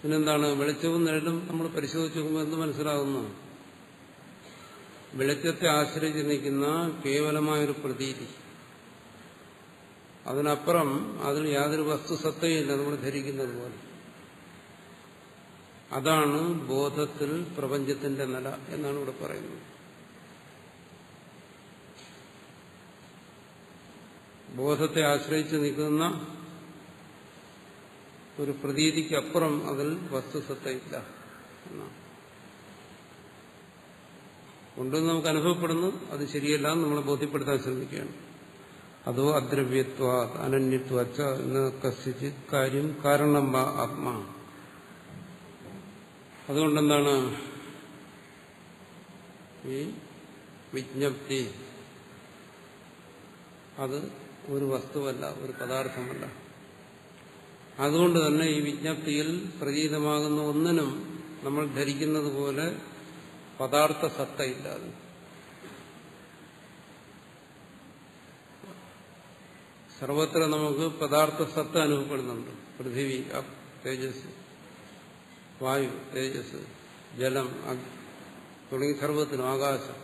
പിന്നെന്താണ്? വെളിച്ചവും നിഴലും നമ്മൾ പരിശോധിച്ച് നോക്കുമ്പോൾ എന്ത് മനസ്സിലാകുന്നു? വെളിച്ചത്തെ ആശ്രയിച്ച് നിൽക്കുന്ന കേവലമായൊരു പ്രതീതി, അതിനപ്പുറം അതിൽ യാതൊരു വസ്തുസത്തയില്ല നമ്മൾ ധരിക്കുന്നത് പോലെ. അതാണ് ബോധത്തിൽ പ്രപഞ്ചത്തിന്റെ നില എന്നാണ് ഇവിടെ പറയുന്നത്. ബോധത്തെ ആശ്രയിച്ച് നിൽക്കുന്ന ഒരു പ്രതീതിക്കപ്പുറം അതിൽ വസ്തുസത്തയില്ല എന്നാണ്. ഉണ്ടെന്ന് നമുക്ക് അനുഭവപ്പെടുന്നു, അത് ശരിയല്ല എന്ന് നമ്മളെ ബോധ്യപ്പെടുത്താൻ ശ്രമിക്കുകയാണ്. അതോ അദ്രവ്യത്വ അനന്യത്വ കസ്യചിത് കാര്യം കാരണം വാ ആത്മാ. അതുകൊണ്ടെന്താണ് ഈ വിജ്ഞപ്തി അത് ഒരു വസ്തുവല്ല, ഒരു പദാർത്ഥമല്ല. അതുകൊണ്ട് തന്നെ ഈ വിജ്ഞപ്തിയിൽ പ്രതീതമാകുന്ന ഒന്നിനും നമ്മൾ ധരിക്കുന്നത് പോലെ പദാർത്ഥ സത്തയില്ലാതെ. സർവത്ര നമുക്ക് പദാർത്ഥ സത്ത അനുഭവപ്പെടുന്നുണ്ട്. പൃഥിവി, തേജസ്, വായു, തേജസ്, ജലം, തുടങ്ങി സർവത്തിനും, ആകാശം,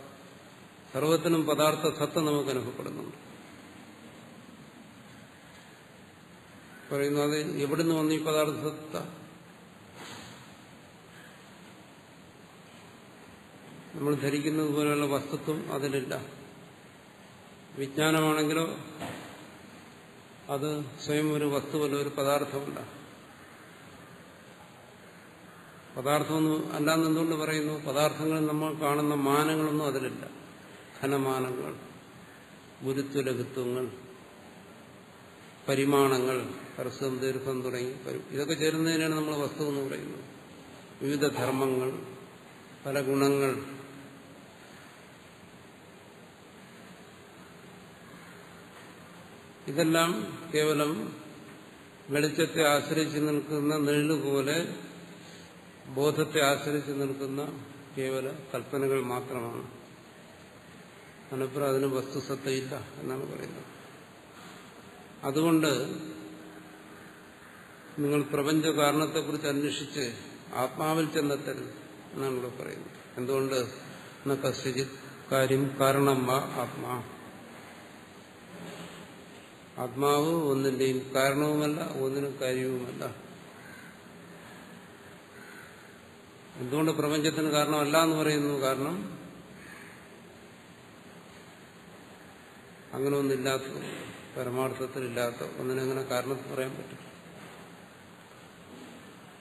സർവത്തിനും പദാർത്ഥ സത്ത നമുക്ക് അനുഭവപ്പെടുന്നുണ്ട്. പറയുന്നു അത് എവിടുന്ന് വന്നു ഈ പദാർത്ഥ സത്ത? നമ്മൾ ധരിക്കുന്നത് പോലെയുള്ള വസ്തുത്വം അതിലില്ല. വിജ്ഞാനമാണെങ്കിലോ അത് സ്വയം ഒരു വസ്തുവല്ല, ഒരു പദാർത്ഥമല്ല. പദാർത്ഥമൊന്നും അല്ലാന്ന് എന്തുകൊണ്ട് പറയുന്നു? പദാർത്ഥങ്ങളിൽ നമ്മൾ കാണുന്ന മാനങ്ങളൊന്നും അതിലില്ല. ഘനമാനങ്ങൾ, ഗുരുത്വലഘുത്വങ്ങൾ, പരിമാണങ്ങൾ, ഹ്രസ്വം ദീർഘം തുടങ്ങി ഇതൊക്കെ ചേരുന്നതിനാണ് നമ്മൾ വസ്തു എന്ന് പറയുന്നത്. വിവിധ ധർമ്മങ്ങൾ, പല ഗുണങ്ങൾ, ഇതെല്ലാം കേവലം വെളിച്ചത്തെ ആശ്രയിച്ച് നിൽക്കുന്ന നിഴലുപോലെ ബോധത്തെ ആശ്രയിച്ച് നിൽക്കുന്ന കേവല കൽപ്പനകൾ മാത്രമാണ്. അതിനപ്പുറം അതിന് വസ്തുസത്തയില്ല എന്നാണ് പറയുന്നത്. അതുകൊണ്ട് നിങ്ങൾ പ്രപഞ്ച കാരണത്തെക്കുറിച്ച് അന്വേഷിച്ച് ആത്മാവിൽ ചെന്നെത്തരുത് എന്നാണ് ഇവിടെ പറയുന്നത്. എന്തുകൊണ്ട്? കസ്യചിത് കാര്യം കാരണം വാ ആത്മാ. ആത്മാവ് ഒന്നിന്റെയും കാരണവുമല്ല, ഒന്നിനും കാര്യവുമല്ല. എന്തുകൊണ്ട് പ്രപഞ്ചത്തിന് കാരണമല്ല എന്ന് പറയുന്നു? കാരണം അങ്ങനെ ഒന്നില്ലാത്ത, പരമാർത്ഥത്തിലില്ലാത്ത ഒന്നിനെങ്ങനെ കാരണത്തിൽ പറയാൻ പറ്റും?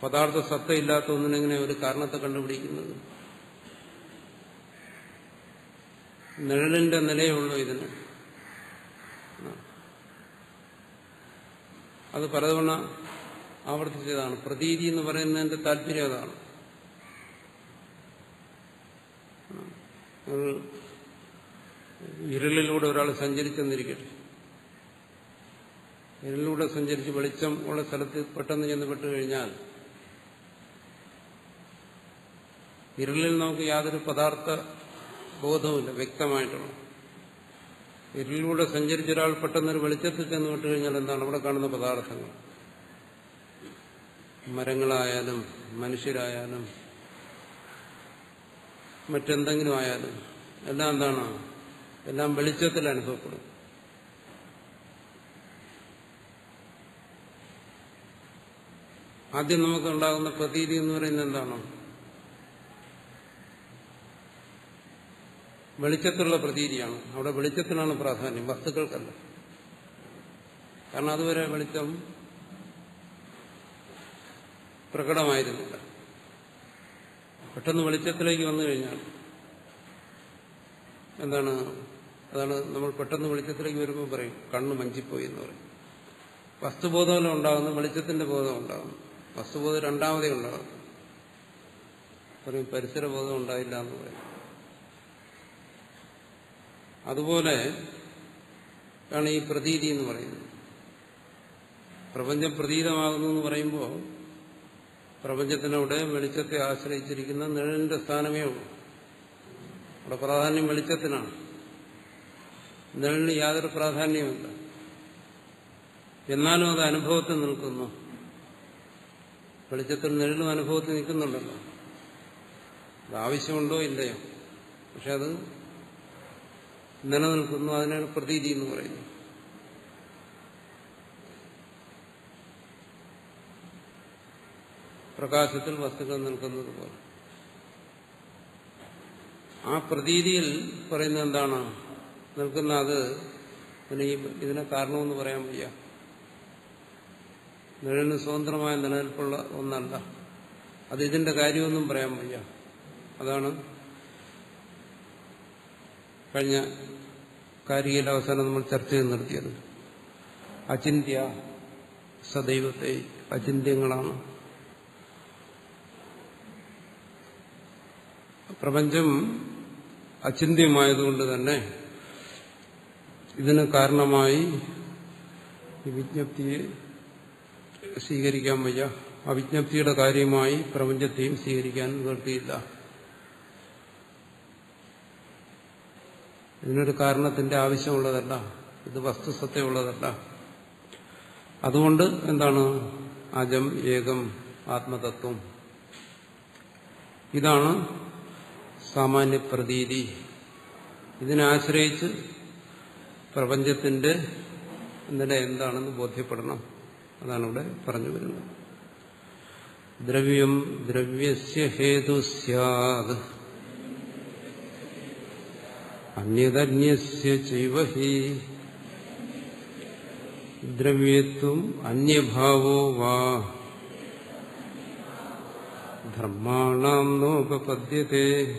പദാർത്ഥ സത്തയില്ലാത്ത ഒന്നിനെങ്ങനെ ഒരു കാരണത്തെ കണ്ടുപിടിക്കുന്നത്? നിഴലിന്റെ നിലയുള്ളൂ ഇതിന്. അത് പലതവണ ആവർത്തിച്ചതാണ്. പ്രതീതി എന്ന് പറയുന്നതിന്റെ താല്പര്യം അതാണ്. ഇരുളിലൂടെ ഒരാൾ സഞ്ചരിച്ചെന്നിരിക്കട്ടെ, ഇരുളിലൂടെ സഞ്ചരിച്ച് വെളിച്ചം ഉള്ള സ്ഥലത്ത് പെട്ടെന്ന് ചെന്ന് പെട്ടുകഴിഞ്ഞാൽ ഇരുളിൽ നമുക്ക് യാതൊരു പദാർത്ഥ ബോധവുമില്ല വ്യക്തമായിട്ടുള്ള. ഇരുളിലൂടെ സഞ്ചരിച്ച ഒരാൾ പെട്ടെന്നൊരു വെളിച്ചത്തിൽ ചെന്ന് പെട്ടുകഴിഞ്ഞാൽ എന്താണ് അവിടെ കാണുന്ന പദാർത്ഥങ്ങൾ? മരങ്ങളായാലും മനുഷ്യരായാലും മറ്റെന്തെങ്കിലും ആയാലും എല്ലാം എന്താണ്? എല്ലാം വെളിച്ചത്തിൽ അനുഭവപ്പെടും. ആദ്യം നമുക്കുണ്ടാകുന്ന പ്രതീതി എന്ന് പറയുന്നത് എന്താണ്? വെളിച്ചത്തിലുള്ള പ്രതീതിയാണ്. അവിടെ വെളിച്ചത്തിനാണ് പ്രാധാന്യം, വസ്തുക്കൾക്കല്ല. കാരണം അതുവരെ വെളിച്ചം പ്രകടമായിരുന്നില്ല. പെട്ടെന്ന് വെളിച്ചത്തിലേക്ക് വന്നു കഴിഞ്ഞാൽ എന്താണ്? അതാണ് നമ്മൾ പെട്ടെന്ന് വെളിച്ചത്തിലേക്ക് വരുമ്പോൾ പറയും കണ്ണ് മഞ്ചിപ്പോയി എന്ന് പറയും. വസ്തുബോധമല്ല ഉണ്ടാകുന്നു, വെളിച്ചത്തിന്റെ ബോധം ഉണ്ടാകുന്നു. വസ്തുബോധം രണ്ടാമതേ ഉണ്ടാകുന്നു. പറയും പരിസരബോധം ഉണ്ടായില്ല എന്ന് പറയും. അതുപോലെ ആണ് ഈ പ്രതീതി എന്ന് പറയുന്നത്. പ്രപഞ്ചം പ്രതീതമാകുന്നു എന്ന് പറയുമ്പോൾ പ്രപഞ്ചത്തിനവിടെ വെളിച്ചത്തെ ആശ്രയിച്ചിരിക്കുന്ന നിഴലിന്റെ സ്ഥാനമേ ഉള്ളൂ. അവിടെ പ്രാധാന്യം വെളിച്ചത്തിനാണ്. നിഴലിന് യാതൊരു പ്രാധാന്യവുമില്ല. എന്നാലും അത് അനുഭവത്തിൽ നിൽക്കുന്നു. വെളിച്ചത്തിൽ നിഴലും അനുഭവത്തിൽ നിൽക്കുന്നുണ്ടല്ലോ. അത് ആവശ്യമുണ്ടോ ഇല്ലയോ, പക്ഷെ അത് നിലനിൽക്കുന്നു. അതിനാണ് പ്രതീതി എന്ന് പറയുന്നത്. പ്രകാശത്തിൽ വസ്തുക്കൾ നിൽക്കുന്നത് പോലെ. ആ പ്രതീതിയിൽ പറയുന്നത് എന്താണ്? നിൽക്കുന്ന അത് ഇതിനെ കാരണമെന്ന് പറയാൻ വയ്യ. നിഴലിന് സ്വതന്ത്രമായ നിലനിൽപ്പുള്ള ഒന്നല്ല. അത് ഇതിന്റെ കാര്യമൊന്നും പറയാൻ വയ്യ. അതാണ് കഴിഞ്ഞ കാരികയിലെ അവസാനം നമ്മൾ ചർച്ച ചെയ്ത് നിർത്തിയത്. അചിന്ത്യ സദൈവത്തെ അചിന്ത്യങ്ങളാണ്. പ്രപഞ്ചം അചിന്ത്യമായതുകൊണ്ട് തന്നെ ഇതിന് കാരണമായി ഈ വിജ്ഞപ്തിയെ സ്വീകരിക്കാൻ വയ്യ. അവിജ്ഞപ്തിയുടെ കാര്യമായി പ്രപഞ്ചത്തെയും സ്വീകരിക്കാൻ നിവൃത്തിയില്ല. ഇതിനൊരു കാരണത്തിന്റെ ആവശ്യമുള്ളതല്ല. ഇത് വസ്തുസത്തയുള്ളതല്ല. അതുകൊണ്ട് എന്താണ്? അജം ഏകം ആത്മതത്വം. ഇതാണ് സാമാന്യ പ്രതീതി. ഇതിനെ ആശ്രയിച്ച് പ്രപഞ്ചത്തിന്റെ നില എന്താണെന്ന് ബോധ്യപ്പെടണം. അതാണ് ഇവിടെ പറഞ്ഞു വരുന്നത്. ദ്രവ്യം ദ്രവ്യസ്യ ഹേതു സ്യാദ് അന്യതന്യസ്യ ചൈവ ഹി ദ്രവ്യത്വം അന്യഭാവോ വാ ധർമ്മാണാം നോപപദ്യതേ.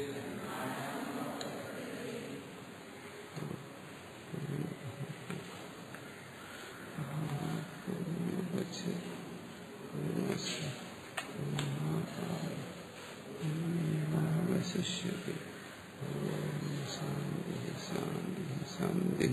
ശാന്തി ശാന്തി.